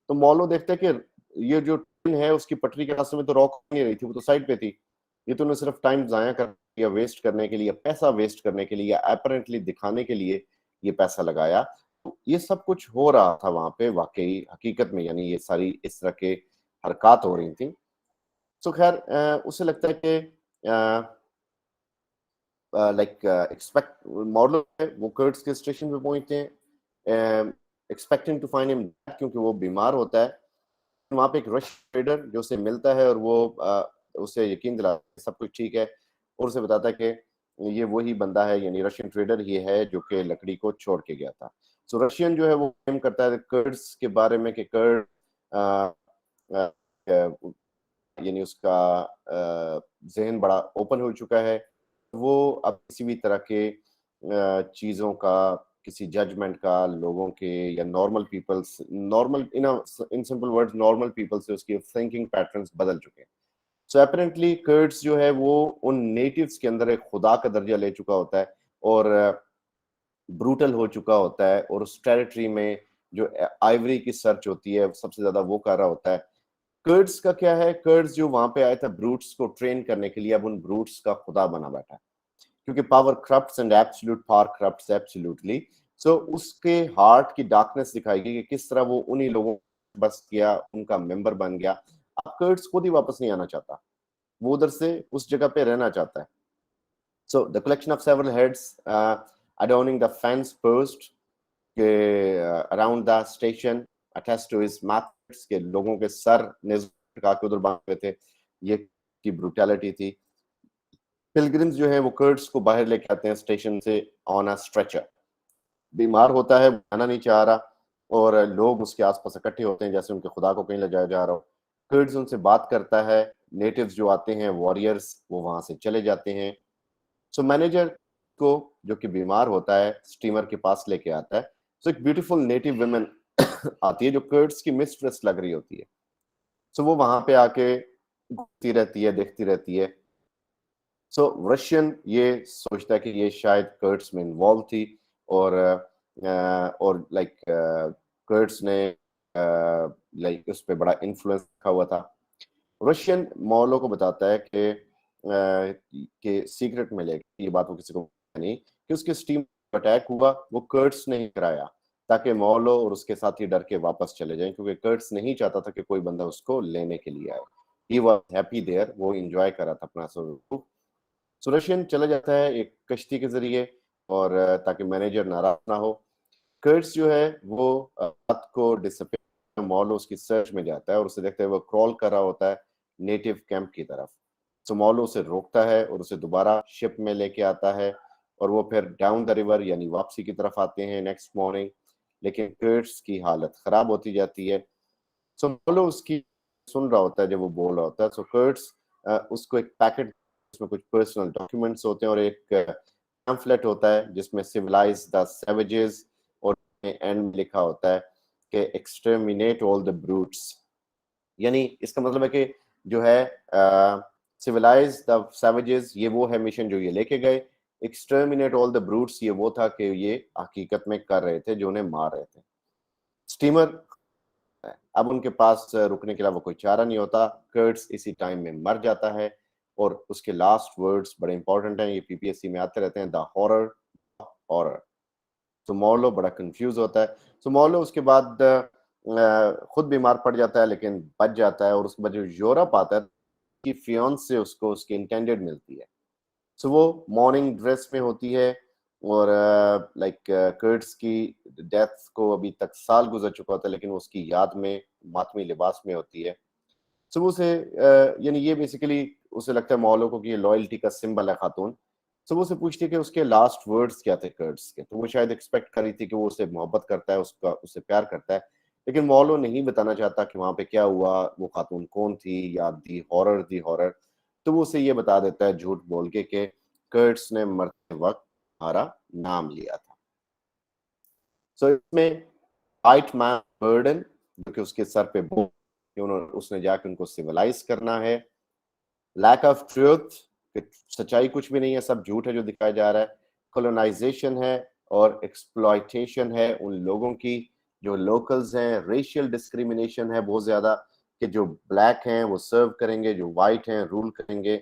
तो मौलो देखते हैं कि ये जो ट्रेन है उसकी पटरी के रास्ते में तो रॉक नहीं रही थी, वो तो साइड पे थी, ये तो उन्हें सिर्फ टाइम जाया कर या वेस्ट करने के लिए, पैसा वेस्ट करने के लिए, या अपरेंटली दिखाने के लिए ये पैसा लगाया। तो ये सब कुछ हो रहा था वहां पे वाकई हकीकत में, यानी ये सारी इस तरह के हरकत हो रही थी। तो खैर उसे लगता है कि लाइक एक्सपेक्ट मॉडल है, वो कर्ट्स के स्टेशन पे पहुंचते हैं एक्सपेक्टिंग टू फाइंड हिम, क्योंकि वो बीमार होता है। वहां पे एक रश ट्रेडर जो उसे मिलता है, और वो उसे यकीन दिलाता है सब कुछ ठीक है, और उसे बताता है कि ये वही बंदा है, यानी रशियन ट्रेडर ये है जो कि लकड़ी को छोड़ के गया था। सो रशियन जो है वो क्लेम करता है कर्ड्स के बारे में कि कर्ड यानी उसका जहन बड़ा ओपन हो चुका है, वो अब किसी भी तरह के चीज़ों का, किसी जजमेंट का, लोगों के या normal peoples, normal in simple words normal people से उसकी थिंकिंग पैटर्न्स बदल चुके हैं। सो अपरेंटली कर्ड्स जो है वो उन नेटिव्स के अंदर एक खुदा का दर्जा ले चुका होता है, और ब्रूटल हो चुका होता है, और उस टेरिटरी में जो आइवरी की सर्च होती है सबसे ज्यादा वो कर रहा होता है। कर्ड्स का क्या है, कर्ड्स जो वहां पे आया था ब्रूट्स को ट्रेन करने के लिए, अब उन ब्रूट्स का खुदा बना बैठा है, क्योंकि power corrupts and absolute power corrupts absolutely. So उसके हार्ट की डार्कनेस दिखाई गई कि किस तरह वो उन्हीं लोगों बस किया, उनका मेंबर बन गया। अब कर्ड्स खुद ही वापस नहीं आना चाहता, वो उधर से उस जगह पे रहना चाहता है। So the collection of several heads adorning the fence post around the station attached to his methods, के लोगों के सर टिका के उधर बांधे थे, ये की ब्रूटैलिटी थी। पिलग्रिम्स जो है वो कर्ड्स को बाहर लेके आते हैं स्टेशन से ऑन अ स्ट्रेचर। बीमार होता है, आना नहीं चाह रहा, और लोग उसके आसपास इकट्ठे होते हैं जैसे उनके खुदा को कहीं ले जाया जा रहा हो। कर्ड्स उनसे बात करता है, नेटिव्स जो आते हैं वॉरियर्स वो वहां से चले जाते हैं। सो मैनेजर को, जो कि बीमार होता है, स्टीमर के पास लेके आता है। सो एक ब्यूटीफुल नेटिव वुमेन आती है जो कर्ड्स की मिस्ट्रेस लग रही होती है। सो वो वहां पे आके घूमती रहती है, देखती रहती है। सो रशियन ये सोचता है कि ये शायद कर्ट्स में इन्वॉल्व थी, और लाइक कर्ट्स ने लाइक उस पर बड़ा इन्फ्लुएंस रखा हुआ था। रशियन मॉलो को बताता है कि सीक्रेट में लेके ये बात वो किसी को नहीं कि उसके स्टीम अटैक हुआ वो कर्ट्स ने ही कराया, ताकि मॉलो और उसके साथी डर के वापस चले जाएं, क्योंकि कर्ट्स नहीं चाहता था कि कोई बंदा उसको लेने के लिए आए। ही वाज हैप्पी देयर, वो एंजॉय कर रहा था अपना। सो रशियन चला जाता है एक कश्ती के जरिए, और ताकि मैनेजर नाराज ना हो। कर्ट्स जो है वो रात को डिसअपियर, मॉलो उसकी सर्च में जाता है और उसे देखते हुए वो क्रॉल कर रहा होता है नेटिव कैंप की तरफ। सो मॉलो उसे रोकता है और उसे दोबारा शिप में लेके आता है, और वो फिर डाउन द रिवर यानी वापसी की तरफ आते हैं नेक्स्ट मॉर्निंग। लेकिन कर्ट्स की हालत खराब होती जाती है। सो मॉलो उसकी सुन रहा होता है जब वो बोल रहा होता है। सो कर्ट्स उसको एक पैकेट, उसमें कुछ पर्सनल डॉक्यूमेंट्स होते हैं और एक पैम्फलेट होता है जिसमें सिविलाइज द सैवेजेस, और एंड में लिखा होता है कि एक्सटर्मिनेट ऑल द ब्रूट्स। यानी इसका मतलब है कि जो है सिविलाइज द सैवेजेस, ये वो है मिशन जो ये लेके गए। एक्सटर्मिनेट ऑल द ब्रूट्स, ये वो था कि ये हकीकत में कर रहे थे, जो उन्हें मार रहे थे। स्टीमर, अब उनके पास रुकने के अलावा कोई चारा नहीं होता। कर्ट्स इसी टाइम में मर जाता है, और उसके लास्ट वर्ड्स बड़े इंपॉर्टेंट हैं, ये पीपीएससी में आते रहते हैं, द हॉरर हॉरर। तो मॉर्लो बड़ा कंफ्यूज होता है। तो मॉर्लो उसके बाद खुद बीमार पड़ जाता है, लेकिन बच जाता है, और उसके बाद जो यूरोप आता है कि फियांस से उसको उसकी इंटेंडेड मिलती है। सो वो मॉर्निंग ड्रेस में होती है, और लाइक कर्ट्स की डेथ को अभी तक साल गुजर चुका होता है, लेकिन वो उसकी याद में मातमी लिबास में होती है। सो वो उसे यानी ये बेसिकली उसे लगता है मॉलो को कि ये लॉयल्टी का सिंबल है खातून। सो वो उसे पूछती है कि उसके लास्ट वर्ड्स क्या थे कर्ट्स के। तो वो शायद एक्सपेक्ट कर रही थी कि वो उसे मोहब्बत करता है, उसका उससे प्यार करता है, लेकिन मॉलो नहीं बताना चाहता कि वहां पे क्या हुआ, वो खातून कौन थी, या दी हॉरर दी हॉरर। तो वो उसे ये बता देता है झूठ बोल के कि कर्ट्स ने मरते वक्त हमारा नाम लिया था। सो इसमें वाइट मैन बर्डन, जो कि उसके सर पे बोझ कि उन्होंने उसने जाकर उनको सिविलाइज करना है। लैक ऑफ ट्रूथ, सच्चाई कुछ भी नहीं है, सब झूठ है जो दिखाया जा रहा है। कॉलोनाइजेशन है और एक्सप्लॉयटेशन है उन लोगों की जो लोकल्स हैं। रेशियल डिस्क्रिमिनेशन है बहुत ज्यादा, कि जो ब्लैक हैं वो सर्व करेंगे, जो वाइट हैं रूल करेंगे।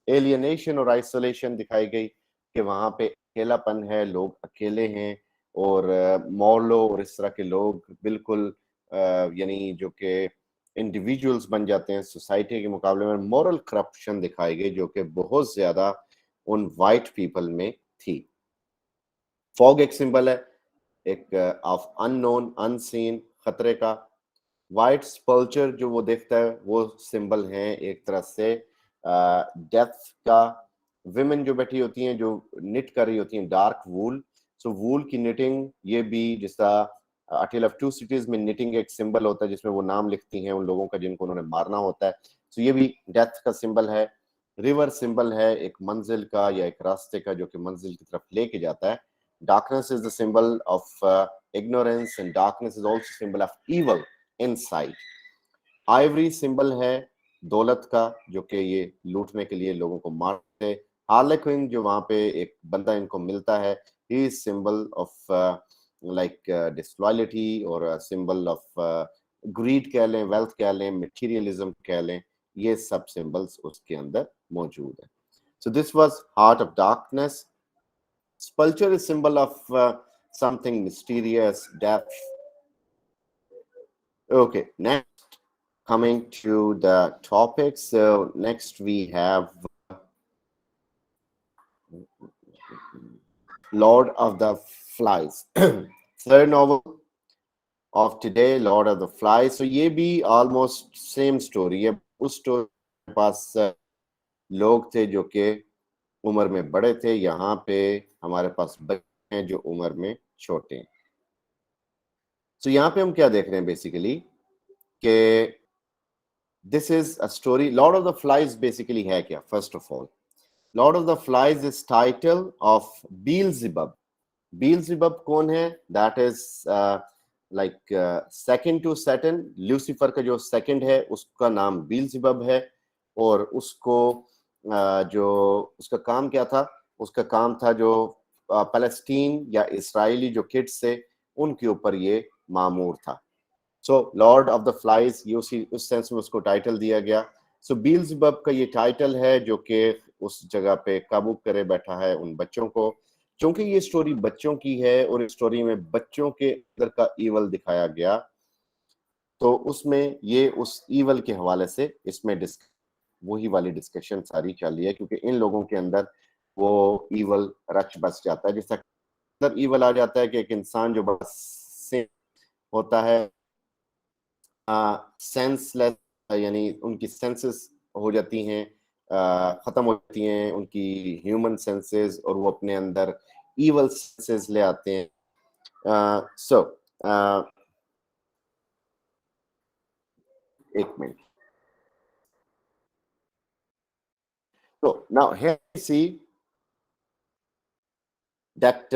एलियनेशन और आइसोलेशन दिखाई गई कि वहां पे अकेलापन है, लोग अकेले हैं, और मॉर्लो और इस तरह के लोग बिल्कुल यानी जो कि इंडिविजुअल्स बन जाते हैं सोसाइटी के मुकाबले में। मॉरल करप्शन दिखाई गई जो कि बहुत ज्यादा उन वाइट पीपल में थी। फॉग एक सिंबल है, एक ऑफ अननोन अनसीन, खतरे का। वाइट स्पल्चर जो वो देखता है वो सिंबल है एक तरह से डेथ का। विमेन जो बैठी होती हैं, जो निट कर रही होती हैं डार्क वूल, सो वूल की निटिंग, ये भी जिस तरह अ टेल ऑफ टू सिटीज में निटिंग एक सिंबल होता है जिसमें वो नाम लिखती हैं उन लोगों का जिनको उन्होंने मारना होता है। सो ये भी डेथ का सिंबल है। रिवर सिंबल है एक मंजिल का या एक रास्ते का जो कि मंजिल की तरफ लेके जाता है। Darkness is the symbol of ignorance, and darkness is also symbol of evil inside. Ivory symbol है दौलत का, जो कि ये लूटने के लिए लोगों को मारते हैं। हार्लेक्विन जो वहां पे एक बंदा इनको मिलता है, he is symbol of like disloyalty, और सिंबल ऑफ ग्रीड कह लें, वेल्थ कह लें, मटेरियलिज्म कह लें। ये सब सिंबल्स उसके अंदर मौजूद है। So this was heart of darkness. Spulture is symbol of something mysterious, depth. Okay, next, coming to the topic. So next we have Lord of the Flies. Third novel of today, Lord of the Flies. So ये भी almost same story है। उस story के पास लोग थे जो कि उम्र में बड़े थे, यहाँ पे हमारे पास बच्चे हैं जो उम्र में छोटे हैं। तो यहाँ पे हम क्या देख रहे हैं बेसिकली कि this is a story. Lord of the Flies basically है क्या? First of all, Lord of the Flies is title of Beelzebub. Beelzebub कौन है? That is like second to Satan, Lucifer का जो सेकंड है उसका नाम बील्ज़ेबब है, और उसको जो उसका काम क्या था, उसका काम था जो पैलेस्टीन या इस्राएली जो किड्स थे उनके ऊपर ये मामूर था। सो लॉर्ड ऑफ द फ्लाइज, ये उस सेंस में उसको टाइटल दिया गया। सो बील्ज़ेबब का ये टाइटल है जो कि उस जगह पे काबू करे बैठा है उन बच्चों को। क्योंकि ये स्टोरी बच्चों की है और इस स्टोरी में बच्चों के अंदर का ईवल दिखाया गया, तो उसमें ये उस ईवल के हवाले से इसमें वही वाली डिस्कशन सारी चल रही है, क्योंकि इन लोगों के अंदर वो ईवल रच बस जाता है। जैसा अंदर ईवल आ जाता है कि एक इंसान जो बस होता है सेंसलेस, यानी उनकी सेंसेस हो जाती हैं, खत्म हो जाती हैं उनकी ह्यूमन सेंसेस, और वो अपने अंदर ईवल सेंसेस ले आते हैं। सो एक मिनट। तो now here we see that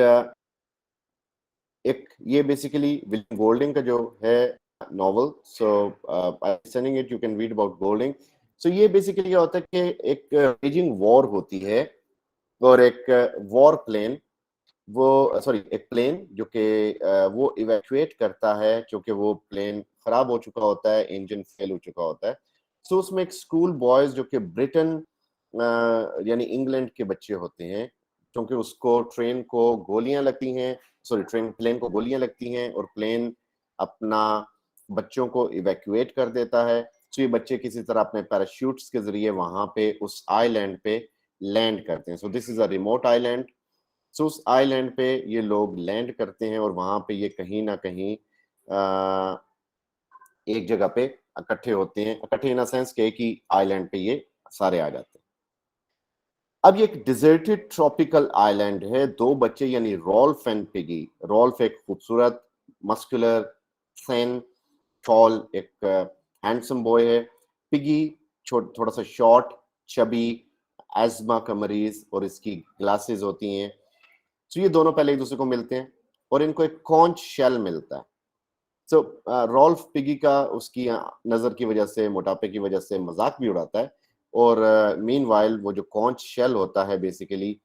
एक ये बेसिकली विलियम गोल्डिंग का जो है novel, so I sending it, you can read about Golding. So ये बेसिकली क्या होता है कि एक रेजिंग वॉर होती है, और एक वॉर प्लेन, वो सॉरी एक प्लेन जो कि वो इवैक्यूएट करता है, क्योंकि वो प्लेन खराब हो चुका होता है, इंजन फेल हो चुका होता है। सो उसमें एक स्कूल बॉयज जो कि ब्रिटेन यानी इंग्लैंड के बच्चे होते हैं, क्योंकि उसको ट्रेन को गोलियां लगती हैं, सॉरी प्लेन को गोलियां लगती हैं, और प्लेन अपना बच्चों को इवैक्यूएट कर देता है। सो ये बच्चे किसी तरह अपने पैराशूट्स के जरिए वहां पे उस आइलैंड पे लैंड करते हैं। So this is a remote island. So उस आइलैंड पे ये लोग लैंड करते हैं, और वहां पे ये कहीं ना कहीं एक जगह पे इकट्ठे होते हैं, इकट्ठे इन सेंस के एक ही आइलैंड पे ये सारे आ जाते हैं। अब ये एक डिजर्टेड ट्रॉपिकल आइलैंड है। दो बच्चे यानी रॉल्फ एंड पिगी, रॉल्फ एक खूबसूरत मस्कुलर थिन टॉल एक हैंडसम बॉय है, पिगी थोड़ा सा शॉर्ट चबी, एस्मा का मरीज, और इसकी ग्लासेस होती हैं। तो ये दोनों पहले एक दूसरे को मिलते हैं, और इनको एक कॉन्च शेल मिलता है। सो रॉल्फ पिगी का उसकी नजर की वजह से, मोटापे की वजह से मजाक भी उड़ाता है, और मीनवाइल वो जो कॉन्च शेल होता है बेसिकली,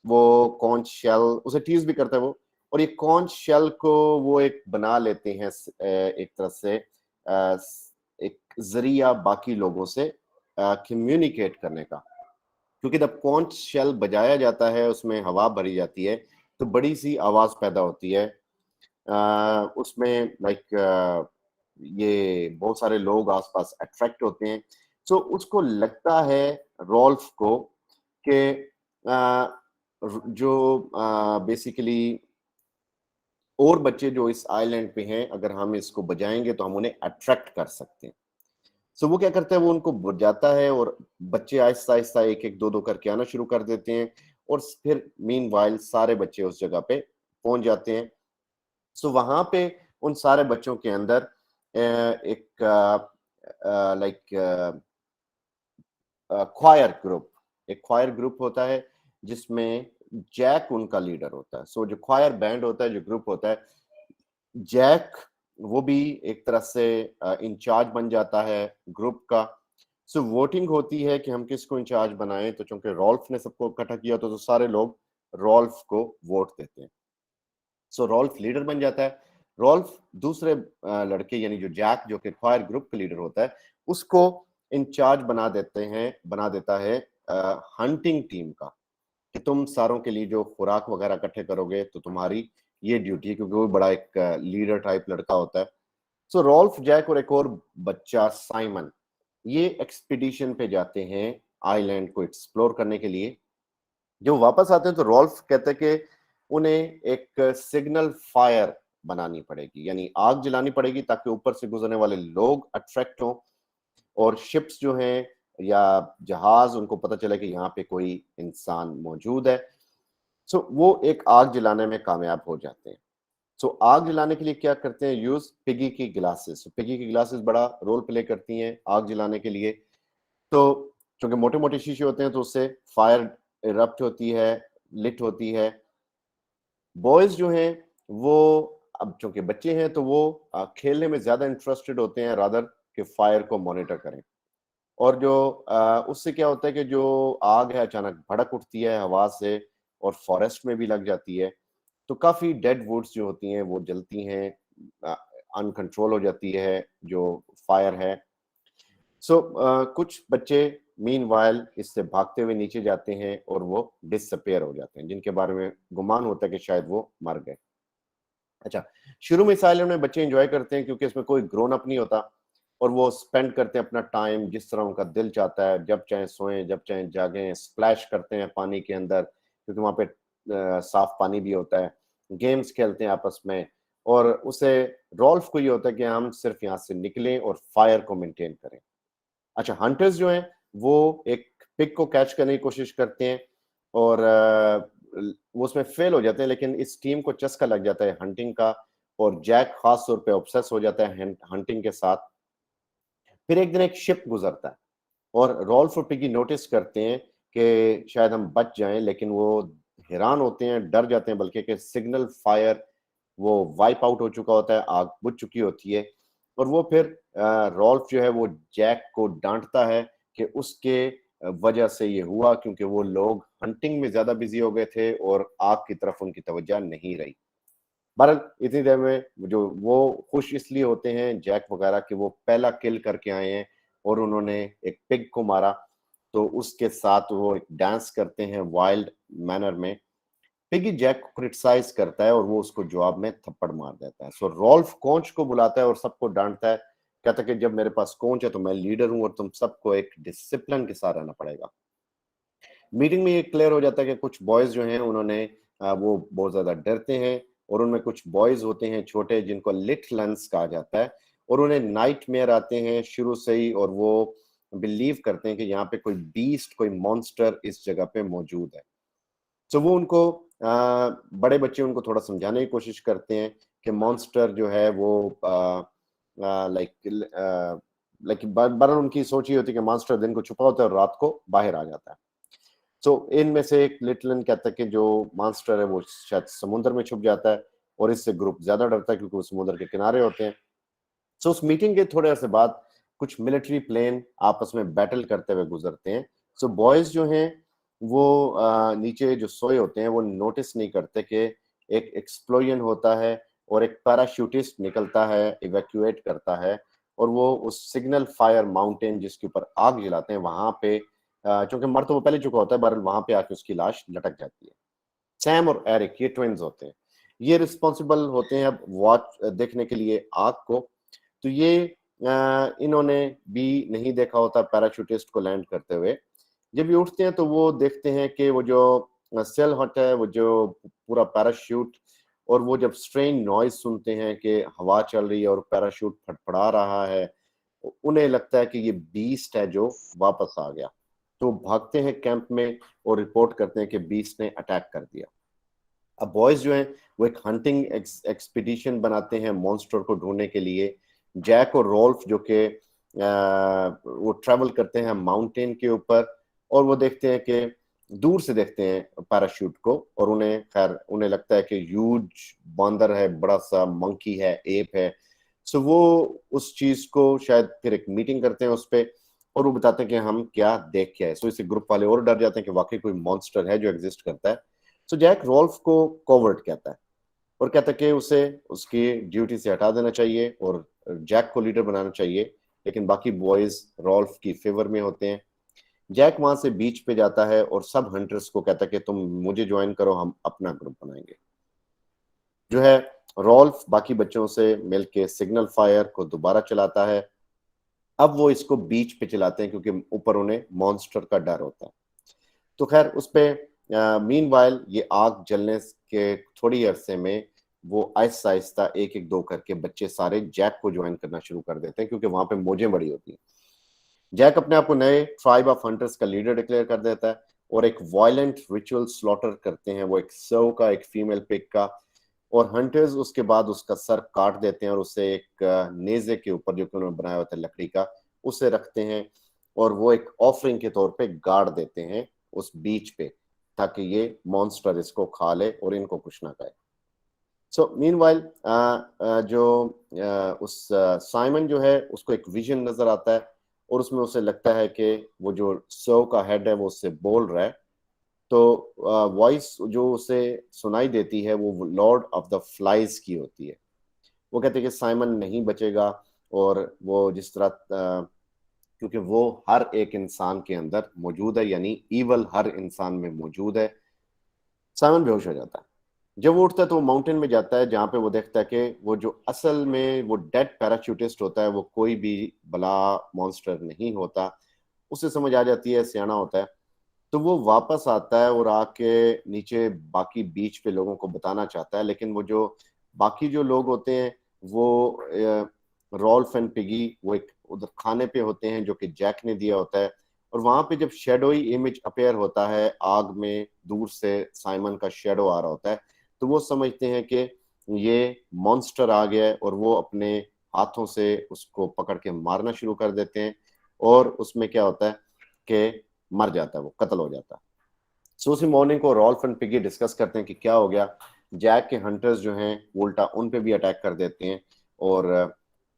वो कॉन्च शेल उसे टीज भी करता है वो, और ये कॉन्च शेल को वो एक बना लेते हैं एक तरह से एक जरिया बाकी लोगों से कम्युनिकेट करने का। क्योंकि जब कॉन्च शेल बजाया जाता है, उसमें हवा भरी जाती है, तो बड़ी सी आवाज पैदा होती है। उसमें लाइक ये बहुत सारे लोग आसपास अट्रैक्ट होते हैं। सो उसको लगता है रॉल्फ को कि जो बेसिकली और बच्चे जो इस आइलैंड पे हैं, अगर हम इसको बजाएंगे तो हम उन्हें अट्रैक्ट कर सकते हैं। सो वो क्या करता है, वो उनको बजाता है, और बच्चे आहिस्ता आहिस्ता एक एक दो दो करके आना शुरू कर देते हैं, और फिर मीनवाइल सारे बच्चे उस जगह पे पहुंच जाते हैं। सो वहां पे उन सारे बच्चों के अंदर एक लाइक ख्वायर ग्रुप, एक ख्वायर ग्रुप होता है, जिसमें जैक उनका लीडर होता है। सो जो ख्वायर बैंड होता है, जो ग्रुप होता है, जैक वो भी एक तरह से इंचार्ज बन जाता है ग्रुप का। सो वोटिंग होती है कि हम किसको इंचार्ज बनाएं, तो चूंकि रॉल्फ ने सबको इकट्ठा किया, तो सारे लोग रॉल्फ को वोट देते हैं। सो रॉल्फ लीडर बन जाता है। रॉल्फ दूसरे लड़के यानी जो जैक, जो कि फायर ग्रुप का लीडर होता है, उसको इंचार्ज बना देता है हंटिंग टीम का, कि तुम सारों के लिए जो खुराक वगैरह इकट्ठे करोगे, तो तुम्हारी ये ड्यूटी है, क्योंकि वो बड़ा एक लीडर टाइप लड़का होता है। सो रॉल्फ, जैक और एक और बच्चा साइमन, ये एक्सपीडिशन पे जाते हैं आइलैंड को एक्सप्लोर करने के लिए। जब वापस आते हैं तो रॉल्फ कहते हैं कि उन्हें एक सिग्नल फायर बनानी पड़ेगी, यानी आग जलानी पड़ेगी, ताकि ऊपर से गुजरने वाले लोग अट्रैक्ट हों, और शिप्स जो हैं या जहाज, उनको पता चले कि यहाँ पे कोई इंसान मौजूद है। सो वो एक आग जलाने में कामयाब हो जाते हैं। सो आग जलाने के लिए क्या करते हैं, यूज पिगी की ग्लासेस। पिगी की ग्लासेस बड़ा रोल प्ले करती हैं आग जलाने के लिए। तो क्योंकि मोटे मोटे शीशे होते हैं, तो उससे फायर इरप्ट होती है, लिट होती है। बॉयज जो हैं वो अब चूंकि बच्चे हैं तो वो खेलने में ज्यादा इंटरेस्टेड होते हैं रादर कि फायर को मॉनिटर करें। और जो उससे क्या होता है कि जो आग है अचानक भड़क उठती है हवा से और फॉरेस्ट में भी लग जाती है, तो काफी डेड वुड्स जो होती हैं वो जलती हैं, अनकंट्रोल हो जाती है जो फायर है। सो कुछ बच्चे मीनवाइल इससे भागते हुए नीचे जाते हैं और वो डिसअपियर हो जाते हैं, जिनके बारे में गुमान होता है कि शायद वो मर गए। अच्छा, शुरू में इस आइलैंड में बच्चे एंजॉय करते हैं क्योंकि इसमें कोई ग्रोन अप नहीं होता और वो स्पेंड करते हैं अपना टाइम जिस तरह उनका दिल चाहता है, जब चाहे सोएं, जब चाहे जागें, स्प्लैश करते हैं पानी के अंदर क्योंकि वहाँ पे साफ पानी भी होता है, गेम्स खेलते हैं आपस में। और उसे रॉल्फ को ये होता है कि हम सिर्फ यहाँ से निकलें और फायर को मेंटेन करें। अच्छा, हंटर्स जो हैं वो एक पिग को कैच करने की कोशिश करते हैं और वो उसमें फेल हो जाते हैं, लेकिन इस टीम को चस्का लग जाता है हंटिंग का और जैक खास तौर पे ऑब्सेस हो जाता है हंटिंग के साथ। फिर एक दिन एक शिप गुजरता है और रॉल्फ और पिगी नोटिस करते हैं कि शायद हम बच जाएं, लेकिन वो हैरान होते हैं, डर जाते हैं बल्कि कि सिग्नल फायर वो वाइप आउट हो चुका होता है, आग बुझ चुकी होती है। और वो फिर रॉल्फ जो है वो जैक को डांटता है कि उसके वजह से ये हुआ क्योंकि वो लोग हंटिंग में ज्यादा बिजी हो गए थे और आग की तरफ उनकी तवज्जो नहीं रही। बहरहाल इतनी देर में जो वो खुश इसलिए होते हैं जैक वगैरह कि वो पहला किल करके आए हैं और उन्होंने एक पिग को मारा, तो उसके साथ वो एक डांस करते हैं वाइल्ड मैनर में। पिगी जैक को क्रिटिसाइज करता है और वो उसको जवाब में थप्पड़ मार देता है। सो रॉल्फ कोच को बुलाता है और सबको डांटता है, कहता है कि जब मेरे पास कोच है तो मैं लीडर हूं और तुम सबको एक डिसिप्लिन के साथ रहना पड़ेगा। मीटिंग में ये क्लियर हो जाता है कि कुछ बॉयज जो हैं उन्होंने वो बहुत ज्यादा डरते हैं और उनमें कुछ बॉयज होते हैं छोटे जिनको लिटलंस कहा जाता है और उन्हें नाइटमेयर आते हैं शुरू से ही और वो बिलीव करते हैं कि यहाँ पे कोई बीस्ट कोई मॉन्स्टर इस जगह पे मौजूद है। तो वो उनको बड़े बच्चे उनको थोड़ा समझाने की कोशिश करते हैं कि मॉन्स्टर जो है वो लाइक लाइक बरन उनकी सोच ही होती है कि मॉन्स्टर दिन को छुपा होता है और रात को बाहर आ जाता है। तो इनमें से एक लिटलन कहता है कि जो मॉन्स्टर है वो शायद समुद्र में छुप जाता है और इससे ग्रुप ज्यादा डरता है क्योंकि वो समुद्र के किनारे होते हैं। सो उस मीटिंग के थोड़े अर्से बाद कुछ मिलिट्री प्लेन आपस में बैटल करते हुए गुजरते हैं। सो बॉयज जो हैं वो नीचे जो सोए होते हैं वो नोटिस नहीं करते कि एक एक्सप्लोजन होता है और एक पैराशूटिस्ट निकलता है, इवैक्यूएट करता है और वो उस सिग्नल फायर माउंटेन जिसके ऊपर आग जलाते हैं वहां पे चूंकि मर तो वो पहले चुका होता है, बहरहाल वहां पे आके उसकी लाश लटक जाती है। सैम और एरिक ये ट्विंस होते हैं, ये रिस्पॉन्सिबल होते हैं अब वॉच देखने के लिए आग को। तो ये इन्होंने भी नहीं देखा होता पैराशूटिस्ट को लैंड करते हुए। जब ये उठते हैं तो वो देखते हैं कि वो जो सेल हट है वो जो पूरा पैराशूट और वो जब स्ट्रेन नॉइज सुनते हैं कि हवा चल रही है और पैराशूट फटफड़ा रहा है, उन्हें लगता है कि ये बीस्ट है जो वापस आ गया। तो भागते हैं कैंप में और रिपोर्ट करते हैं कि बीस्ट ने अटैक कर दिया। अब बॉयज जो हैं वो एक हंटिंग एक्सपीडिशन बनाते हैं मॉन्स्टर को ढूंढने के लिए। जैक और रोल्फ जो कि वो ट्रेवल करते हैं माउंटेन के ऊपर और वो देखते हैं कि दूर से देखते हैं पैराशूट को और उन्हें लगता है कि ह्यूज बंदर है, बड़ा सा मंकी है, एप है। सो वो उस चीज को शायद फिर एक मीटिंग करते हैं उस पे और वो बताते हैं कि हम क्या देख के आए। सो इसे ग्रुप वाले और डर जाते हैं कि वाकई कोई मॉन्स्टर है जो एग्जिस्ट करता है। सो जैक रोल्फ को कोवर्ट कहता है और कहता है कि उसे उसकी ड्यूटी से हटा देना चाहिए और जैक को लीडर बनाना चाहिए, लेकिन बाकी बॉयज रोल्फ की फेवर में होते हैं। जैक वहां से बीच पे जाता है और सब हंटर्स को कहता है कि तुम मुझे ज्वाइन करो, हम अपना ग्रुप बनाएंगे। जो है रोल्फ बाकी बच्चों से मिलके सिग्नल फायर को दोबारा चलाता है। अब वो इसको बीच पे चलाते हैं क्योंकि ऊपर उन्हें मॉन्स्टर का डर होता है। तो खैर उस पे मीनवाइल ये आग जलने के थोड़ी अरसे में वो आहिस्ता आहिस्ता एक एक दो करके बच्चे सारे जैक को ज्वाइन करना शुरू कर देते हैं क्योंकि वहां पे मौजें बड़ी होती हैं। जैक अपने आप को नए ट्राइब ऑफ हंटर्स का लीडर डिक्लेयर कर देता है और एक वायलेंट रिचुअल स्लॉटर करते हैं, वो एक सर्व का, एक फीमेल पिग का। और हंटर्स उसके बाद उसका सर काट देते हैं और उसे एक नेजे के ऊपर जो कि उन्होंने बनाया होता है लकड़ी का, उसे रखते हैं और वो एक ऑफरिंग के तौर पे गाड़ देते हैं उस बीच पे ताकि ये मॉन्स्टर इसको खा ले और इनको कुछ ना खाए। सो मीनवाइल जो उस साइमन जो है उसको एक विजन नजर आता है और उसमें उसे लगता है कि वो जो सर्व का हेड है वो उससे बोल रहा है। तो वॉइस जो उसे सुनाई देती है वो लॉर्ड ऑफ द फ्लाइज की होती है। वो कहते हैं कि साइमन नहीं बचेगा और वो जिस तरह क्योंकि वो हर एक इंसान के अंदर मौजूद है, यानी ईवल हर इंसान में मौजूद है। साइमन बेहोश हो जाता है। जब वो उठता है तो वो माउंटेन में जाता है जहां पे वो देखता है कि वो जो असल में वो डेड पैराशूटिस्ट होता है वो कोई भी बला मॉन्स्टर नहीं होता। उसे समझ आ जाती है, सियाना होता है। तो वो वापस आता है और आके नीचे बाकी बीच पे लोगों को बताना चाहता है, लेकिन वो जो बाकी जो लोग होते हैं वो रॉल्फ एंड पिगी वो एक उधर खाने पे होते हैं जो कि जैक ने दिया होता है। और वहां पे जब शेडोई इमेज अपेयर होता है आग में, दूर से साइमन का शेडो आ रहा होता है, तो वो समझते हैं कि ये मॉन्स्टर आ गया है और वो अपने हाथों से उसको पकड़ के मारना शुरू कर देते हैं। और उसमें क्या होता है कि मर जाता है, वो कत्ल हो जाता है। सो उसी मॉर्निंग को रॉल्फ एंड पिगी डिस्कस करते हैं कि क्या हो गया। जैक के हंटर्स जो हैं उल्टा उन पे भी अटैक कर देते हैं और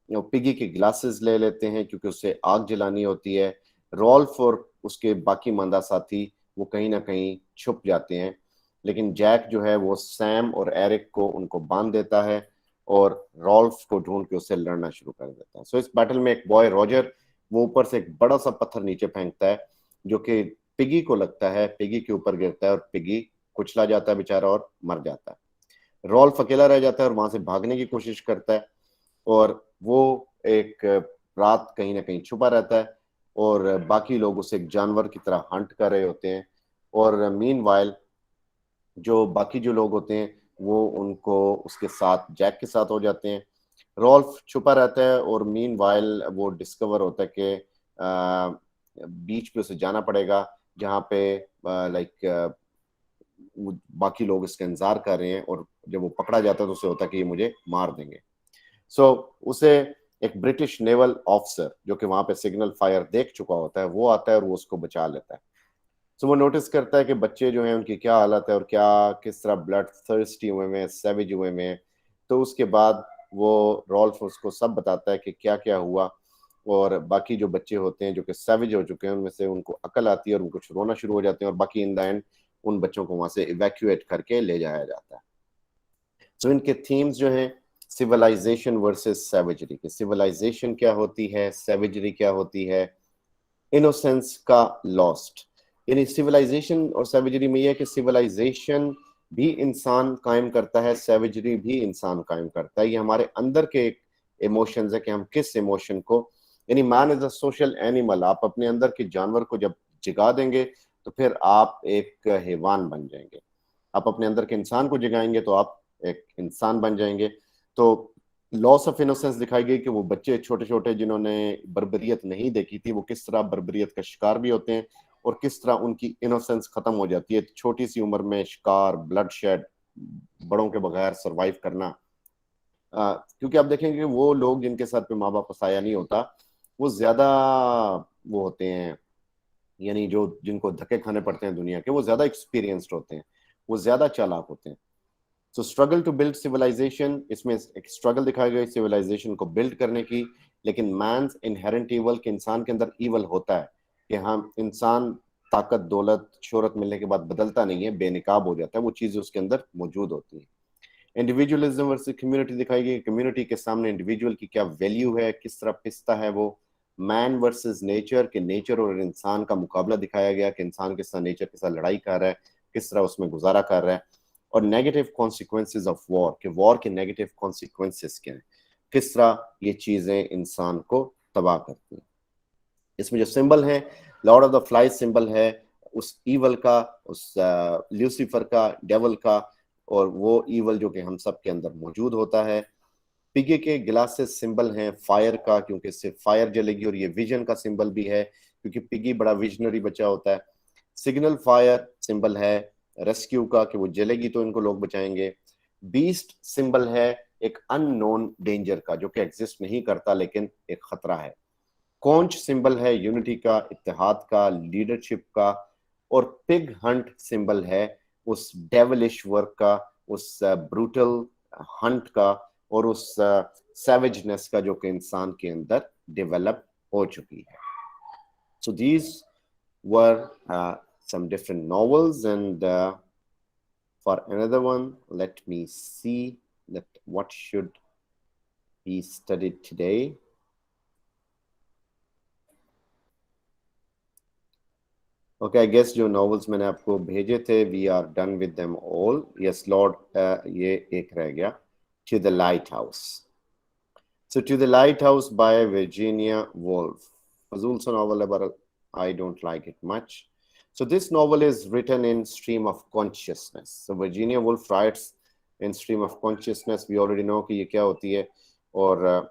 पिगी के ग्लासेस ले लेते हैं क्योंकि उससे आग जलानी होती है। रॉल्फ और उसके बाकी मंदा साथी वो कहीं ना कहीं छुप जाते हैं, लेकिन जैक जो है वो सैम और एरिक को उनको बांध देता है और रॉल्फ को ढूंढ के उससे लड़ना शुरू कर देता है। सो इस बैटल में एक बॉय रॉजर वो ऊपर से एक बड़ा सा पत्थर नीचे फेंकता है जो कि पिगी को लगता है, पिगी के ऊपर गिरता है और पिगी कुचला जाता है बेचारा और मर जाता है। रॉल्फ अकेला रह जाता है और वहां से भागने की कोशिश करता है और वो एक रात कहीं ना कहीं छुपा रहता है और बाकी लोग उसे एक जानवर की तरह हंट कर रहे होते हैं। और मीनवाइल जो बाकी जो लोग होते हैं वो उनको उसके साथ जैक के साथ हो जाते हैं। रॉल्फ छुपा रहता है और मीनवाइल वो डिस्कवर होता है कि बीच पे उसे जाना पड़ेगा जहाँ पे लाइक बाकी लोग इसका इंतजार कर रहे हैं और जब वो पकड़ा जाता है तो उसे होता है कि ये मुझे मार देंगे। सो उसे एक ब्रिटिश नेवल ऑफिसर जो कि वहां पे सिग्नल फायर देख चुका होता है वो आता है और वो उसको बचा लेता है। सो वो नोटिस करता है कि बच्चे जो हैं उनकी क्या हालत है और क्या किस तरह ब्लड थर्स्टी हुए हैं, सैवेज हुए हैं। तो उसके बाद वो रॉल्फ उसको सब बताता है कि क्या क्या हुआ और बाकी जो बच्चे होते हैं जो कि सैवेज हो चुके हैं उनमें से उनको अकल आती है और उनको रोना शुरू हो जाते हैं और बाकी इन द एंड उन बच्चों को वहां से इवैक्यूएट करके ले जाया जाता है। तो इनके थीम्स जो हैं सिविलाइजेशन वर्सेस सैवेजरी के, सिविलाइजेशन क्या होती है, सैवेजरी क्या होती है, इनोसेंस का लॉस्ट। यानी सिविलाइजेशन और सैवेजरी में यह है कि सिविलाइजेशन भी इंसान कायम करता है, सैवेजरी भी इंसान कायम करता है। ये हमारे अंदर के इमोशंस है कि हम किस इमोशन को, यानी man is a social animal. आप अपने अंदर के जानवर को जब जगा देंगे तो फिर आप एक हैवान बन जाएंगे। आप अपने अंदर के इंसान को जगाएंगे तो आप एक इंसान बन जाएंगे। तो लॉस ऑफ इनोसेंस दिखाई गई कि वो बच्चे छोटे छोटे जिन्होंने बर्बरियत नहीं देखी थी वो किस तरह बर्बरियत का शिकार भी होते हैं और किस तरह उनकी इनोसेंस खत्म हो जाती है छोटी सी उम्र में, शिकार, ब्लड शेड, बड़ों के बगैर सरवाइव करना। क्योंकि आप देखेंगे कि वो लोग जिनके सर पे माँ बाप का साया नहीं होता वो ज्यादा वो होते हैं, यानी जो जिनको धक्के खाने पड़ते हैं दुनिया के वो ज्यादा एक्सपीरियंस्ड होते हैं, वो ज्यादा चालाक होते हैं। So struggle to build civilisation, इसमें एक स्ट्रगल दिखाई गई सिविलाइजेशन को बिल्ड करने की। लेकिन मैंस इनहेरेंट ईवल, के इंसान के अंदर ईवल होता है कि हम इंसान ताकत, दौलत, शोहरत मिलने के बाद बदलता नहीं है, बेनिकाब हो जाता है, वो चीजें उसके अंदर मौजूद होती हैं। इंडिविजुअलिज्म वर्सेस कम्युनिटी दिखाई गई, कम्युनिटी के सामने इंडिविजुअल की क्या वैल्यू है, किस तरह पिसता है वो। मैन वर्सेस नेचर, के नेचर और इंसान का मुकाबला दिखाया गया कि इंसान किस तरह नेचर के साथ लड़ाई कर रहा है, किस तरह उसमें गुजारा कर रहा है। और नेगेटिव कॉन्सिक्वेंसेज ऑफ वॉर, के वॉर के नेगेटिव कॉन्सिक्वेंसेज क्या हैं, किस तरह ये चीजें इंसान को तबाह करती हैं। इसमें जो सिंबल है Lord of the flies symbol है उस ईवल का, उस ल्यूसीफर का, डेवल का, और वो ईवल जो कि हम सब के अंदर मौजूद होता है। पिगे के ग्लासेस सिंबल हैं फायर का, क्योंकि इससे फायर जलेगी, और ये विजन का सिंबल भी है क्योंकि पिगी बड़ा विजनरी बच्चा होता है। सिग्नल फायर सिंबल है रेस्क्यू का, कि वो जलेगी तो इनको लोग बचाएंगे। बीस्ट सिंबल है एक अननोन डेंजर का जो कि एग्जिस्ट नहीं करता लेकिन एक खतरा है। कॉन्च सिंबल है यूनिटी का, इत्तेहाद का, लीडरशिप का। और पिग हंट सिंबल है उस डेवलिश वर्क का, उस ब्रूटल हंट का और उस सैवेजनेस का जो कि इंसान के अंदर डेवलप हो चुकी है. So these were some different novels, and for another one, let me see that what should be studied today. Okay, I guess जो novels मैंने आपको भेजे थे, we are done with them all. Yes, Lord, ये एक रह गया, To the Lighthouse. So To the Lighthouse by Virginia Woolf. Fazul sa novel है, but I don't like it much. So this novel is written in stream of consciousness. So Virginia Woolf writes in stream of consciousness. We already know कि ये क्या होती है. और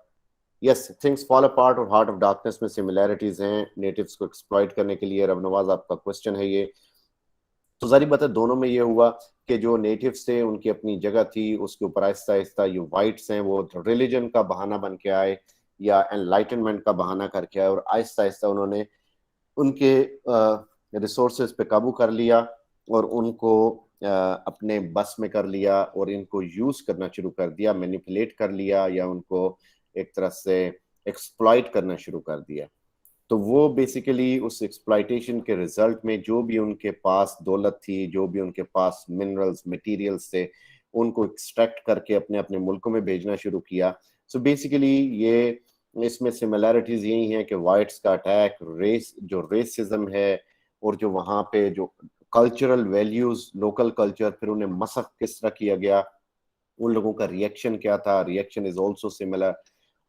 yes, things fall apart और Heart of Darkness में similarities हैं natives को exploit करने के लिए. रब नवाज आपका question है ये. तो जारी बात है, दोनों में ये हुआ कि जो नेटिव्स थे उनकी अपनी जगह थी, उसके ऊपर आहिस्ता आहिस्ता ये वाइट्स हैं वो रिलीजन का बहाना बन के आए या एनलाइटनमेंट का बहाना करके आए और आहिस्ता आहिस्ता उन्होंने उनके रिसोर्सेज पे काबू कर लिया और उनको अपने बस में कर लिया और इनको यूज करना शुरू कर दिया, मैनिपुलेट कर लिया या उनको एक तरह से एक्सप्लॉइट करना शुरू कर दिया. तो वो बेसिकली उस एक्सप्लॉइटेशन के रिजल्ट में जो भी उनके पास दौलत थी, जो भी उनके पास मिनरल्स मटेरियल्स थे, उनको एक्सट्रैक्ट करके अपने अपने मुल्कों में भेजना शुरू किया. सो बेसिकली ये इसमें सिमिलैरिटीज यही हैं कि वाइट्स का अटैक, रेस जो रेसिज्म है और जो वहाँ पे जो कल्चरल वैल्यूज, लोकल कल्चर, फिर उन्हें मसख किस तरह किया गया, उन लोगों का रिएक्शन क्या था, रिएक्शन इज ऑल्सो सिमिलर.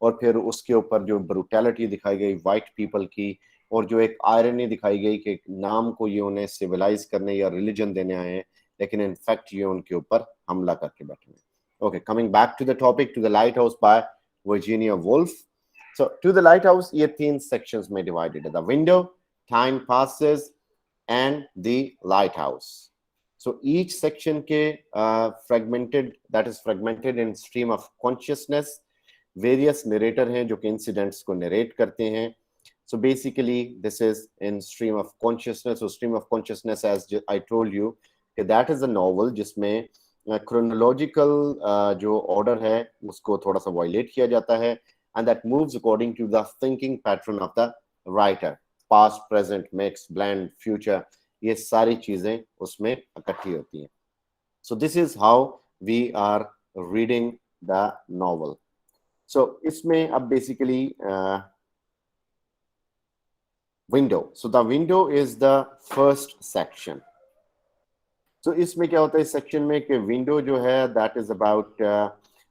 और फिर उसके ऊपर जो ब्रूटैलिटी दिखाई गई वाइट पीपल की और जो एक आयरनी दिखाई गई कि नाम को ये उन्हें सिविलाइज करने या रिलीजन देने आए हैं, लेकिन इनफैक्ट ये उनके ऊपर हमला करके बैठे हैं. Okay, coming back to the topic, to the lighthouse by Virginia Woolf. So to the lighthouse ये 3 सेक्शंस में डिवाइडेड है: the window, time passes and the lighthouse. So each section के fragmented in stream of consciousness. Various narrator हैं जो कि incidents को narrate करते हैं. So basically this is in stream of consciousness. So stream of consciousness, as I told you, that is a novel जिसमें chronological जो order है उसको थोड़ा सा violate किया जाता है, and that moves according to the thinking pattern of the writer. Past, present, mix, blend, future, ये सारी चीजें उसमें इकट्ठी होती हैं. So this is how we are reading the novel. So इसमें अब basically window. So the window is the first section. So इसमें क्या होता है इस सेक्शन में कि विंडो जो है that is about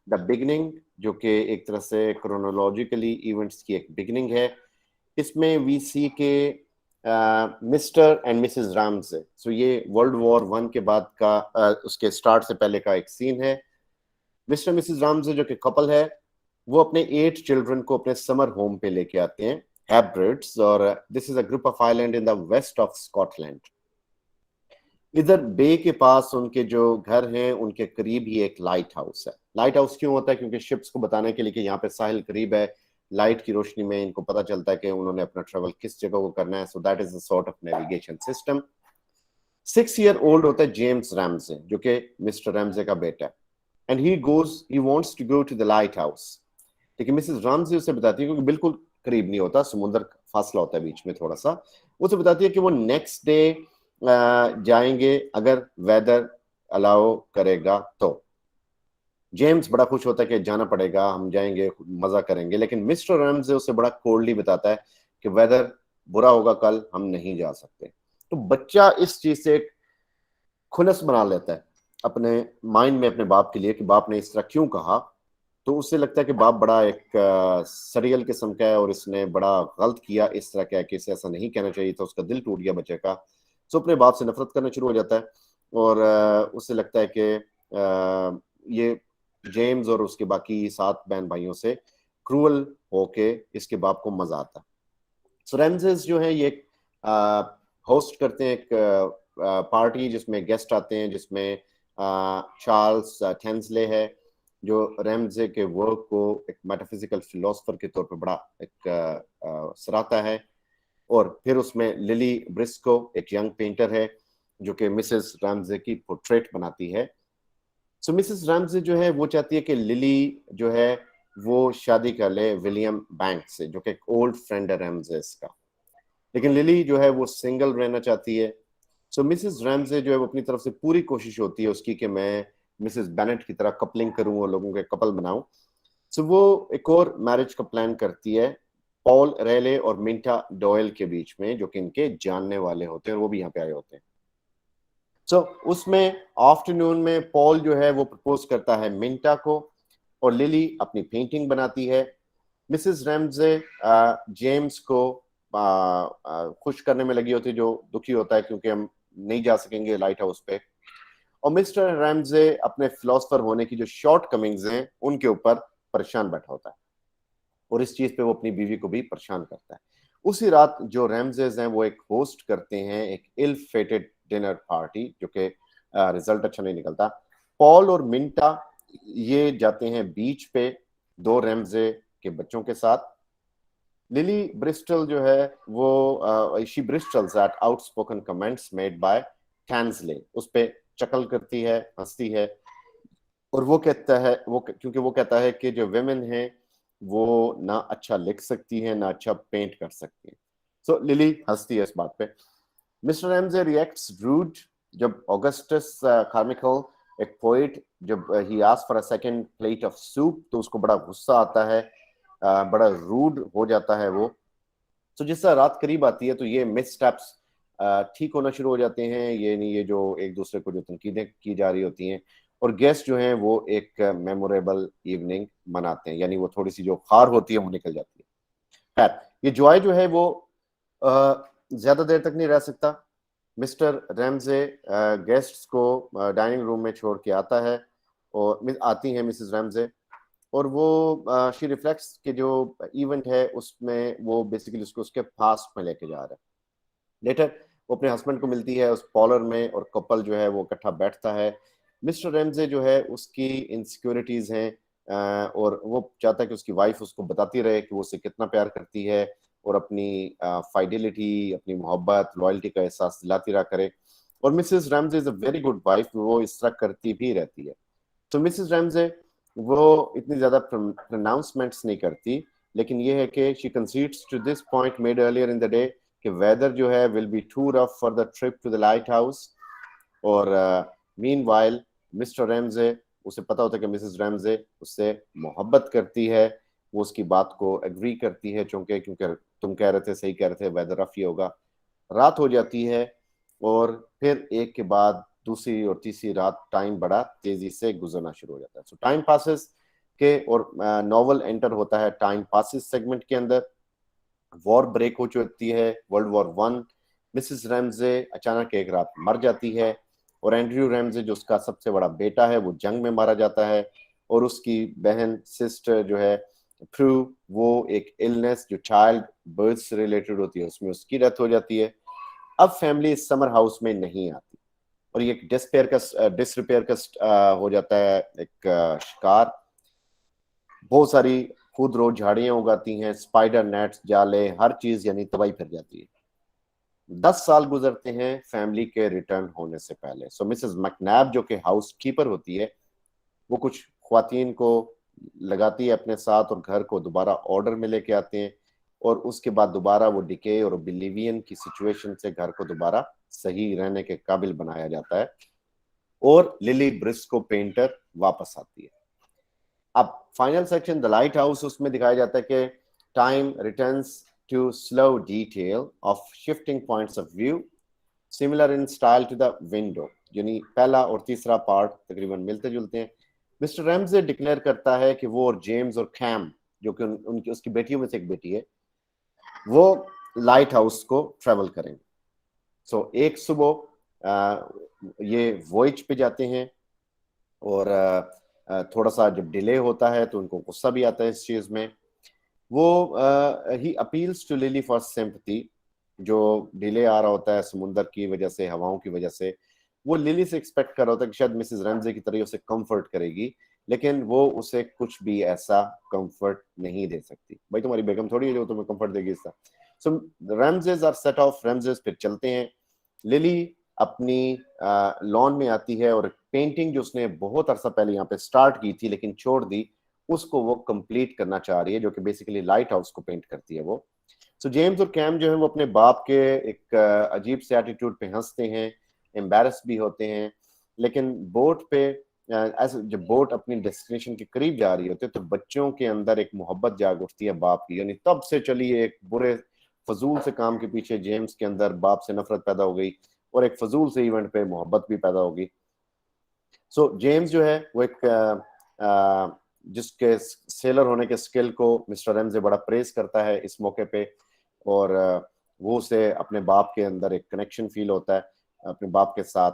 the beginning, जो कि एक तरह से chronologically events की एक beginning है. इसमें we see के मिस्टर एंड मिसेस रामसे. सो ये वर्ल्ड वॉर 1 के बाद का उसके स्टार्ट से पहले का एक सीन है. मिस्टर मिसेस रामसे जो कि कपल है, वो अपने 8 चिल्ड्रन को अपने समर होम पे लेके आते हैं, हैब्रिड्स, और this is a group of island in the west of Scotland. इधर बे के पास उनके जो घर हैं उनके करीब ही एक लाइट हाउस है. लाइट हाउस क्यों होता है? क्योंकि शिप्स को बताने के लिए कि यहाँ पे साहिल करीब है, लाइट की रोशनी में इनको पता चलता है कि उन्होंने अपना ट्रेवल किस जगह को करना है. So that is a sort of navigation system. 6 year old होता है जेम्स रैमजे, जो कि मिस्टर रैमजे का बेटा है, and he wants to go to the lighthouse. लेकिन मिसेस रैमजे उसे बताती है, क्योंकि बिल्कुल करीब नहीं होता, समुद्र फासला होता है बीच में थोड़ा सा, उसे बताती है कि वो नेक्स्ट डे जाएंगे अगर वेदर अलाउ करेगा तो. जेम्स बड़ा खुश होता है कि जाना पड़ेगा, हम जाएंगे, मजा करेंगे. लेकिन मिस्टर रैमजे उसे बड़ा कोल्डली बताता है कि वेदर बुरा होगा कल, हम नहीं जा सकते. तो बच्चा इस चीज से एक खुनस बना लेता है अपने माइंड में अपने बाप के लिए कि बाप ने इस तरह क्यों कहा. तो उससे लगता है कि बाप बड़ा एक सरियल किस्म का है और इसने बड़ा गलत किया, इस तरह का है कि इसे ऐसा नहीं कहना चाहिए था. उसका दिल टूट गया बच्चे का. तो अपने बाप से नफरत करना शुरू हो जाता है और उससे लगता है कि ये जेम्स और उसके बाकी 7 बहन भाइयों से क्रूअल होके इसके बाप को मजा आता है. सो रैमजेस जो है ये होस्ट करते हैं एक पार्टी जिसमें गेस्ट आते हैं, जिसमें चार्ल्स टेंसले है जो रैमजे के वर्क को एक मेटाफिजिकल फिलोसफर के तौर पर बड़ा एक सराहता है. और फिर उसमें लिली ब्रिस्को एक यंग पेंटर है जो कि मिसेस रैमजे की पोर्ट्रेट बनाती है. सो मिसेस रैमजे जो है वो चाहती है कि लिली जो है वो शादी कर ले विलियम बैंक से, जो कि एक ओल्ड फ्रेंड है रैमजेस का। लेकिन लिली जो है वो सिंगल रहना चाहती है। सो मिसेस रैमजे जो है वो अपनी तरफ से पूरी कोशिश होती है उसकी कि मैं मिसेस बेनेट की तरह कपलिंग करूं और लोगों के कपल बनाऊं। सो वो एक और मैरिज का प्लान करती है पॉल रेले और मिंटा डॉयल के बीच में, जो कि इनके जानने वाले होते हैं और वो भी यहाँ पे आए होते हैं। सो उसमें आफ्टरनून में पॉल जो है वो प्रपोज करता है मिंटा को और लिली अपनी पेंटिंग बनाती है। मिसेस रैमजे जेम्स को खुश करने में लगी होती है, जो दुखी होता है क्योंकि हम नहीं जा सकेंगे लाइट हाउस पे। और मिस्टर रैमजे अपने फिलोसफर होने की जो शॉर्ट कमिंग्स हैं उनके ऊपर परेशान बैठा होता है और इस चीज पे वो अपनी बीवी को भी परेशान करता है। उसी रात जो रैमजेस हैं वो एक होस्ट करते हैं एक इल फेटेड डिनर पार्टी, जो कि रिजल्ट अच्छा नहीं निकलता। पॉल और मिंटा ये जाते हैं बीच पे दो रैमजे के बच्चों के साथ। लिली ब्रिस्टल जो है वो she bristles at outspoken comments made by Tansley, उस पे चकल करती है, हंसती है। और वो कहता है क्योंकि वो कहता है कि जो वेमेन है वो ना अच्छा लिख सकती है ना अच्छा पेंट कर सकती है। सो लिली हंसती है इस बात पे। मिस्टर एमजे रिएक्ट्स रूड जब ऑगस्टस कार्मिकल, एक पोइट, जब he asked for a second plate of soup तो उसको बड़ा गुस्सा आता है, बड़ा रूड हो जाता है वो। तो जिस तरह रात करीब आती है तो ये मिसस्टेप्स ठीक होना शुरू हो जाते हैं, ये नहीं, ये जो एक दूसरे को जो तनकीदें की जा रही होती हैं और गेस्ट जो हैं वो एक मेमोरेबल इवनिंग मनाते हैं, यानी वो थोड़ी सी जो खार होती है वो निकल जाती है। खैर, ये जॉय जो है वो ज्यादा देर तक नहीं रह सकता। मिस्टर रैमजे गेस्ट्स को डाइनिंग रूम में छोड़ के आता है और आती हैं मिसेस रैमजे, और वो शी रिफ्लेक्ट्स के जो इवेंट है उसमें वो बेसिकली उसको उसके पास्ट में लेके जा रहा है। लेटर वो अपने हस्बैंड को मिलती है उस पॉलर में और कपल जो है वो इकट्ठा बैठता है। मिस्टर रेमजे जो है उसकी इनसिक्योरिटीज हैं और वो चाहता है कि उसकी वाइफ उसको बताती रहे कि वो उसे कितना प्यार करती है और अपनी फाइडेलिटी, अपनी मोहब्बत, लॉयल्टी का एहसास दिलाती रहा करे। और Mrs Ramsay is a very good wife, वो इस तरह करती भी रहती है। तो मिसेस रैमजे वो इतनी ज्यादा प्रोनाउंसमेंट्स नहीं करती, लेकिन ये है कि she concedes to this point made earlier in the day कि वेदर जो है will be too rough for the trip to the lighthouse. और मीनवाइल मिस्टर रैमजे, उसे पता होता है कि मिसेस रैमजे उससे मोहब्बत करती है, वो उसकी बात को एग्री करती है, क्योंकि तुम कह रहे थे, सही कह रहे थे, वेदर रफ ही होगा। रात हो जाती है और फिर एक के बाद दूसरी और तीसरी रात, टाइम बड़ा तेजी से गुजरना शुरू हो जाता है। सो टाइम पासिस के और नॉवल एंटर होता है टाइम पासिस सेगमेंट के अंदर। वॉर ब्रेक हो चुकी है, world war one. Mrs Ramsay अचानक एक रात मर जाती है और एंड्रयू रैमजे जो उसका सबसे बड़ा बेटा है वो जंग में मारा जाता है, और उसकी बहन सिस्टर जो है थ्रू वो एक इलनेस जो चाइल्ड बर्थ से रिलेटेड होती है उसमें उसकी डेथ हो जाती है। अब फैमिली इस समर हाउस में नहीं आती और ये डिसरिपेयर का हो जाता है एक शिकार। बहुत सारी खुद रोज झाड़ियां उगाती हैं, स्पाइडर नेट्स, जाले, हर चीज यानी तबाही फिर जाती है। 10 साल गुजरते हैं फैमिली के रिटर्न होने से पहले। सो मिसेस मैकनैब जो कि हाउस कीपर होती है वो कुछ ख्वातीन को लगाती है अपने साथ और घर को दोबारा ऑर्डर में लेके आते हैं, और उसके बाद दोबारा वो डिके और बिलीवियन की सिचुएशन से घर को दोबारा सही रहने के काबिल बनाया जाता है और लिली ब्रिस्को पेंटर वापस आती है। अब final section the lighthouse, उसमें दिखाया जाता है कि time returns to slow detail of shifting points of view similar in style to the window, यानी पहला और तीसरा पार्ट तकरीबन मिलते जुलते हैं। मिस्टर रैमजे डिक्लेयर करता है कि वो और जेम्स और कैम, जो कि उनकी उसकी बेटियों में से एक बेटी है, वो लाइट हाउस को ट्रेवल करेंगे। सो एक सुबह ये वॉयज पे जाते हैं और थोड़ा सा जब डिले होता है तो उनको गुस्सा भी आता है इस चीज में। वो he appeals to Lily for sympathy, जो डिले आ रहा होता है समुंदर की वजह से, हवाओं की वजह से, वो लिली से एक्सपेक्ट कर रहा होता है कि शायद मिसेस रैमजे की तरह उसे कंफर्ट करेगी, लेकिन वो उसे कुछ भी ऐसा कंफर्ट नहीं दे सकती। भाई तुम्हारी बेगम थोड़ी है जो तुम्हें कंफर्ट देगी इसका। सो रैमजेस आर सेट ऑफ, रैमजेस फिर चलते हैं। लिली अपनी लॉन में आती है और पेंटिंग जो उसने बहुत अरसा पहले यहाँ पे स्टार्ट की थी लेकिन छोड़ दी, उसको वो कंप्लीट करना चाह रही है, जो कि बेसिकली लाइट हाउस को पेंट करती है वो। सो जेम्स और कैम जो है वो अपने बाप के एक अजीब से एटीट्यूड पे हंसते हैं, एम्बेरस भी होते हैं, लेकिन बोट पे ऐसे जब बोट अपनी डेस्टिनेशन के करीब जा रही होती है तो बच्चों के अंदर एक मोहब्बत जाग उठती है बाप की, यानी तब से चली एक बुरे फजूल से काम के पीछे जेम्स के अंदर बाप से नफरत पैदा हो गई और एक फजूल से इवेंट पे मोहब्बत भी पैदा होगी। सो जेम्स जो है वो एक जिसके सेलर होने के स्किल को मिस्टर रैमजे बड़ा प्रेज करता है इस मौके पे, और वो उसे अपने बाप के अंदर एक कनेक्शन फील होता है अपने बाप के साथ,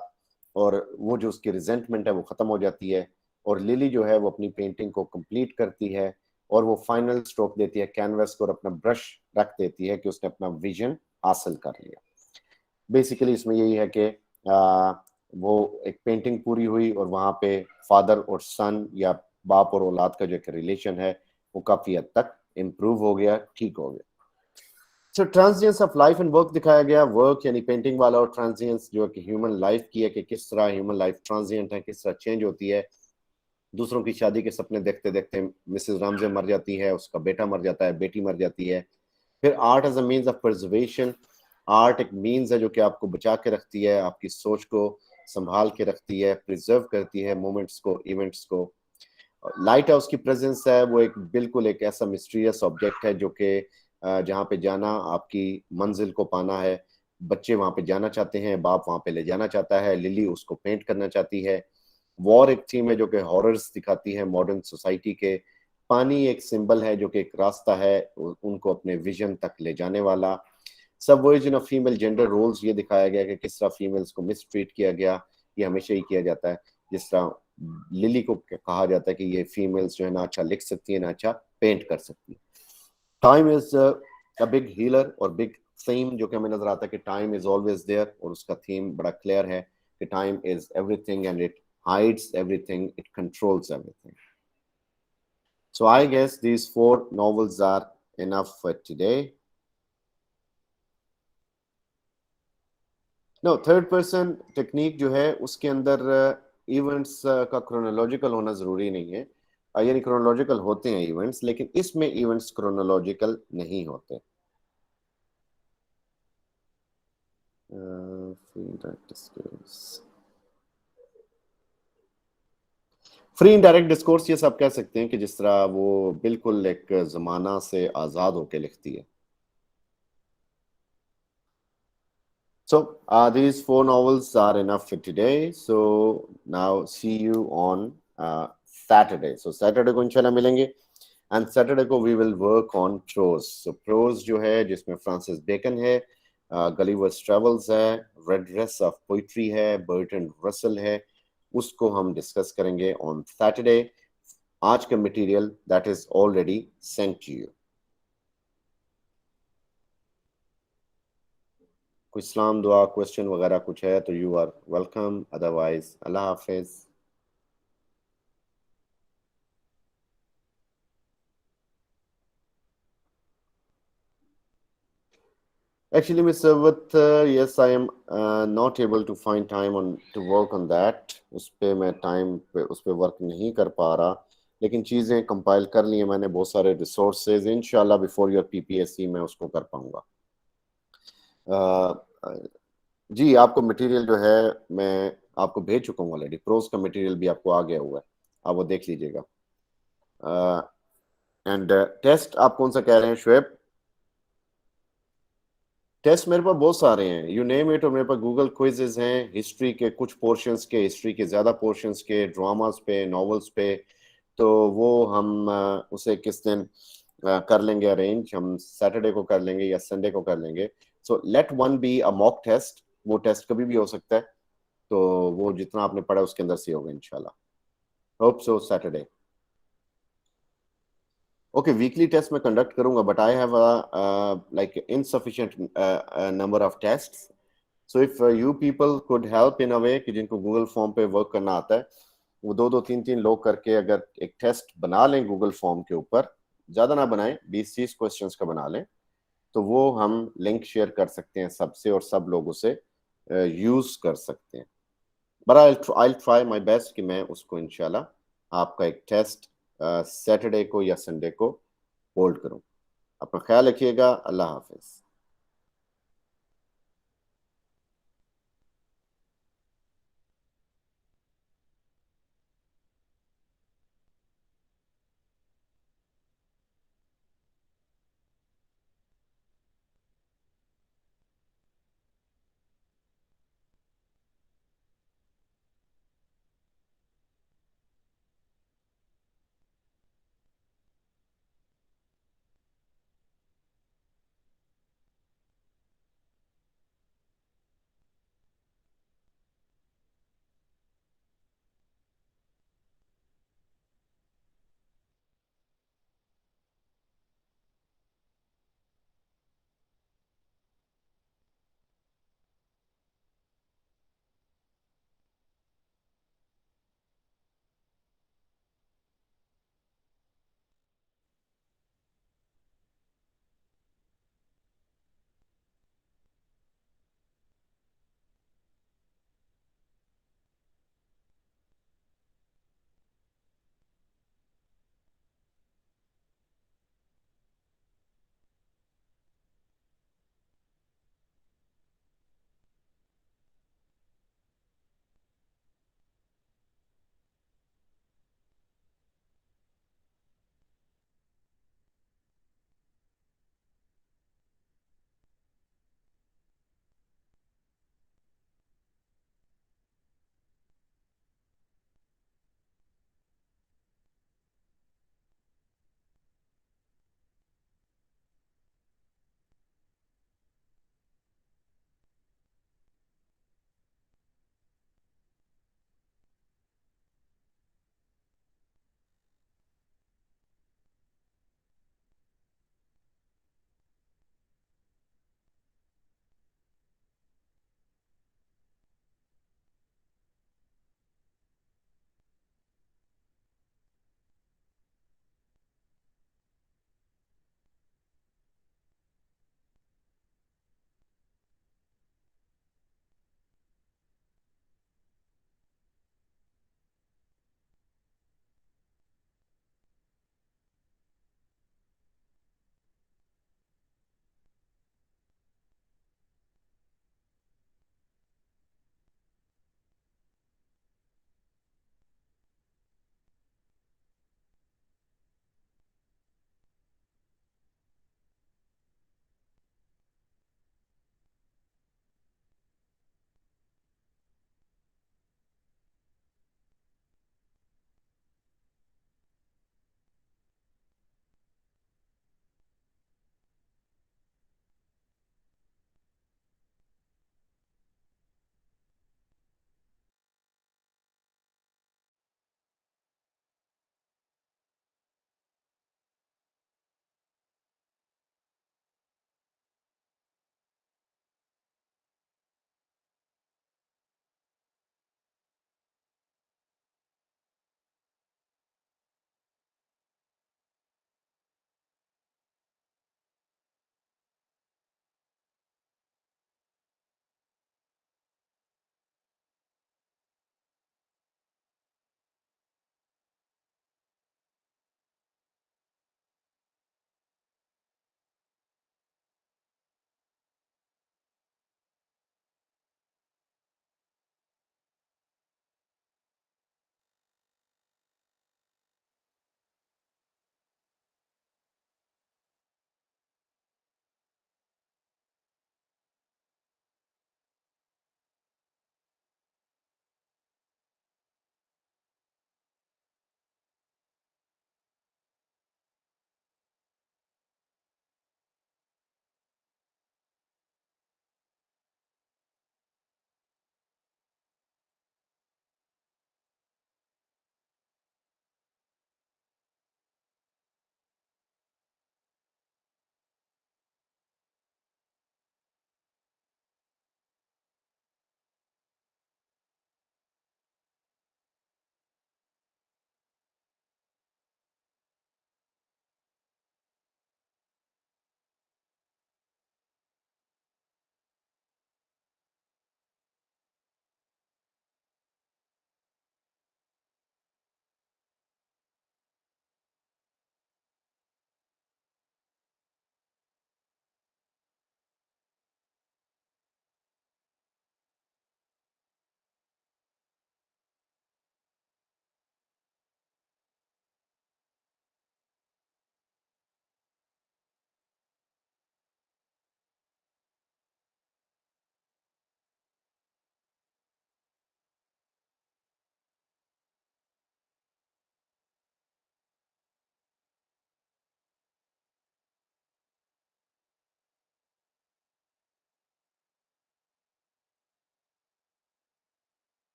और वो जो उसकी रिजेंटमेंट है वो खत्म हो जाती है, और लिली जो है वो अपनी पेंटिंग को कंप्लीट करती है और वो फाइनल स्ट्रोक देती है कैनवस को और अपना ब्रश रख देती है कि उसने अपना विजन हासिल कर लिया। बेसिकली इसमें यही है कि वो एक पेंटिंग पूरी हुई और वहां पे फादर और सन या बाप और औलाद का जो एक रिलेशन है वो काफी हद तक इम्प्रूव हो गया, ठीक हो गया। सो ट्रांजिएंस ऑफ लाइफ एंड वर्क दिखाया गया, वर्क यानी पेंटिंग वाला, और ट्रांजिएंस जो कि ह्यूमन लाइफ की है कि किस तरह ह्यूमन लाइफ ट्रांजिएंट है, किस तरह चेंज होती है। दूसरों की शादी के सपने देखते देखते मिसेस रामजे मर जाती है, उसका बेटा मर जाता है, बेटी मर जाती है। फिर art as a means of preservation, art एक मीन्स है जो कि आपको बचा के रखती है, आपकी सोच को संभाल के रखती है, प्रिजर्व करती है मोमेंट्स को, इवेंट्स को। लाइट हाउस की प्रेजेंस है वो एक बिल्कुल एक ऐसा मिस्टीरियस ऑब्जेक्ट है जो कि जहाँ पे जाना आपकी मंजिल को पाना है। बच्चे वहां पे जाना चाहते हैं, बाप वहां पे ले जाना चाहता है, लिली उसको पेंट करना चाहती है। वॉर एक थीम है जो कि हॉरर्स दिखाती है मॉडर्न सोसाइटी के। पानी एक सिंबल है जो कि एक रास्ता है उनको अपने विजन तक ले जाने वाला। Subversion of female gender roles ये दिखाया गया कि किस तरह फीमेल्स को मिसट्रीट किया गया, ये हमेशा ही किया जाता है। जिस तरह लिली को कहा जाता है कि ये फीमेल्स जो है ना अच्छा लिख सकती है ना अच्छा पेंट कर सकती है। Time is a big healer और बिग थीम जो कि हमें नजर आता है कि टाइम इज ऑलवेज देयर, और उसका थीम बड़ा क्लियर है कि time is everything and it hides everything, it controls everything. So I guess these 4 novels are enough for today. No, third person technique जो है उसके अंदर इवेंट्स का क्रोनोलॉजिकल होना जरूरी नहीं है, यानी क्रोनोलॉजिकल होते हैं इवेंट्स, लेकिन इसमें इवेंट्स क्रोनोलॉजिकल नहीं होते। फ्री इनडायरेक्ट डिस्कोर्स ये सब कह सकते हैं कि जिस तरह वो बिल्कुल एक जमाना से आजाद होके लिखती है। So these 4 novels are enough for today. So now see you on Saturday. So Saturday को इंशाल्लाह मिलेंगे, and Saturday को we will work on prose. So prose जो है जिसमें फ्रांसिस बेकन है, गलीवर्स ट्रेवल्स है, रेड ड्रेस ऑफ पोइट्री है, बर्टन रसल है, उसको हम डिस्कस करेंगे on Saturday. आज का material that is already sent to you. कोई सलाम दुआ क्वेश्चन वगैरह कुछ है तो यू आर वेलकम, अदरवाइज अल्लाह हाफिज। Actually, Miss Sarwat, yes, I am not able to find time on to work on that. उस पे मैं टाइम पे उस पे वर्क नहीं कर पा रहा, लेकिन चीज़ें कंपाइल कर ली हैं मैंने, बहुत सारे रिसोर्सेज, इंशाल्लाह बिफोर योर पीपीएससी मैं उसको कर पाऊंगा। जी, आपको मटेरियल जो है मैं आपको भेज चुका हूँ ऑलरेडी, प्रोज का मटेरियल भी आपको आ गया हुआ है, आप वो देख लीजिएगा। एंड टेस्ट आप कौन सा कह रहे हैं शुएब? टेस्ट मेरे पास बहुत सारे हैं, यू नेम इट, और मेरे पास गूगल क्विजेज हैं, हिस्ट्री के कुछ पोर्शंस के, हिस्ट्री के ज़्यादा पोर्शंस के, ड्रामास पे, नॉवेल्स पे। तो वो हम उसे किस दिन कर लेंगे अरेंज, हम सैटरडे को कर लेंगे या संडे को कर लेंगे। So let one be a mock test, वो टेस्ट कभी भी हो सकता है, तो वो जितना आपने पढ़ा उसके अंदर से होगा इंशाल्लाह। Hope so Saturday. Okay, weekly test मैं conduct करूंगा, but I have a like insufficient number of tests. So if you people could help in a way कि जिनको Google Form पे work करना आता है, वो 2-2 3-3 लोग करके अगर एक टेस्ट बना लें Google Form के ऊपर, ज़्यादा ना बनाएं, 20-30 क्वेश्चंस का बना लें, तो वो हम लिंक शेयर कर सकते हैं सबसे, और सब लोग उसे यूज कर सकते हैं। But I try my best कि मैं उसको इंशाल्लाह आपका एक टेस्ट सैटरडे को या संडे को होल्ड करूं। अपना ख्याल रखिएगा। अल्लाह हाफिज।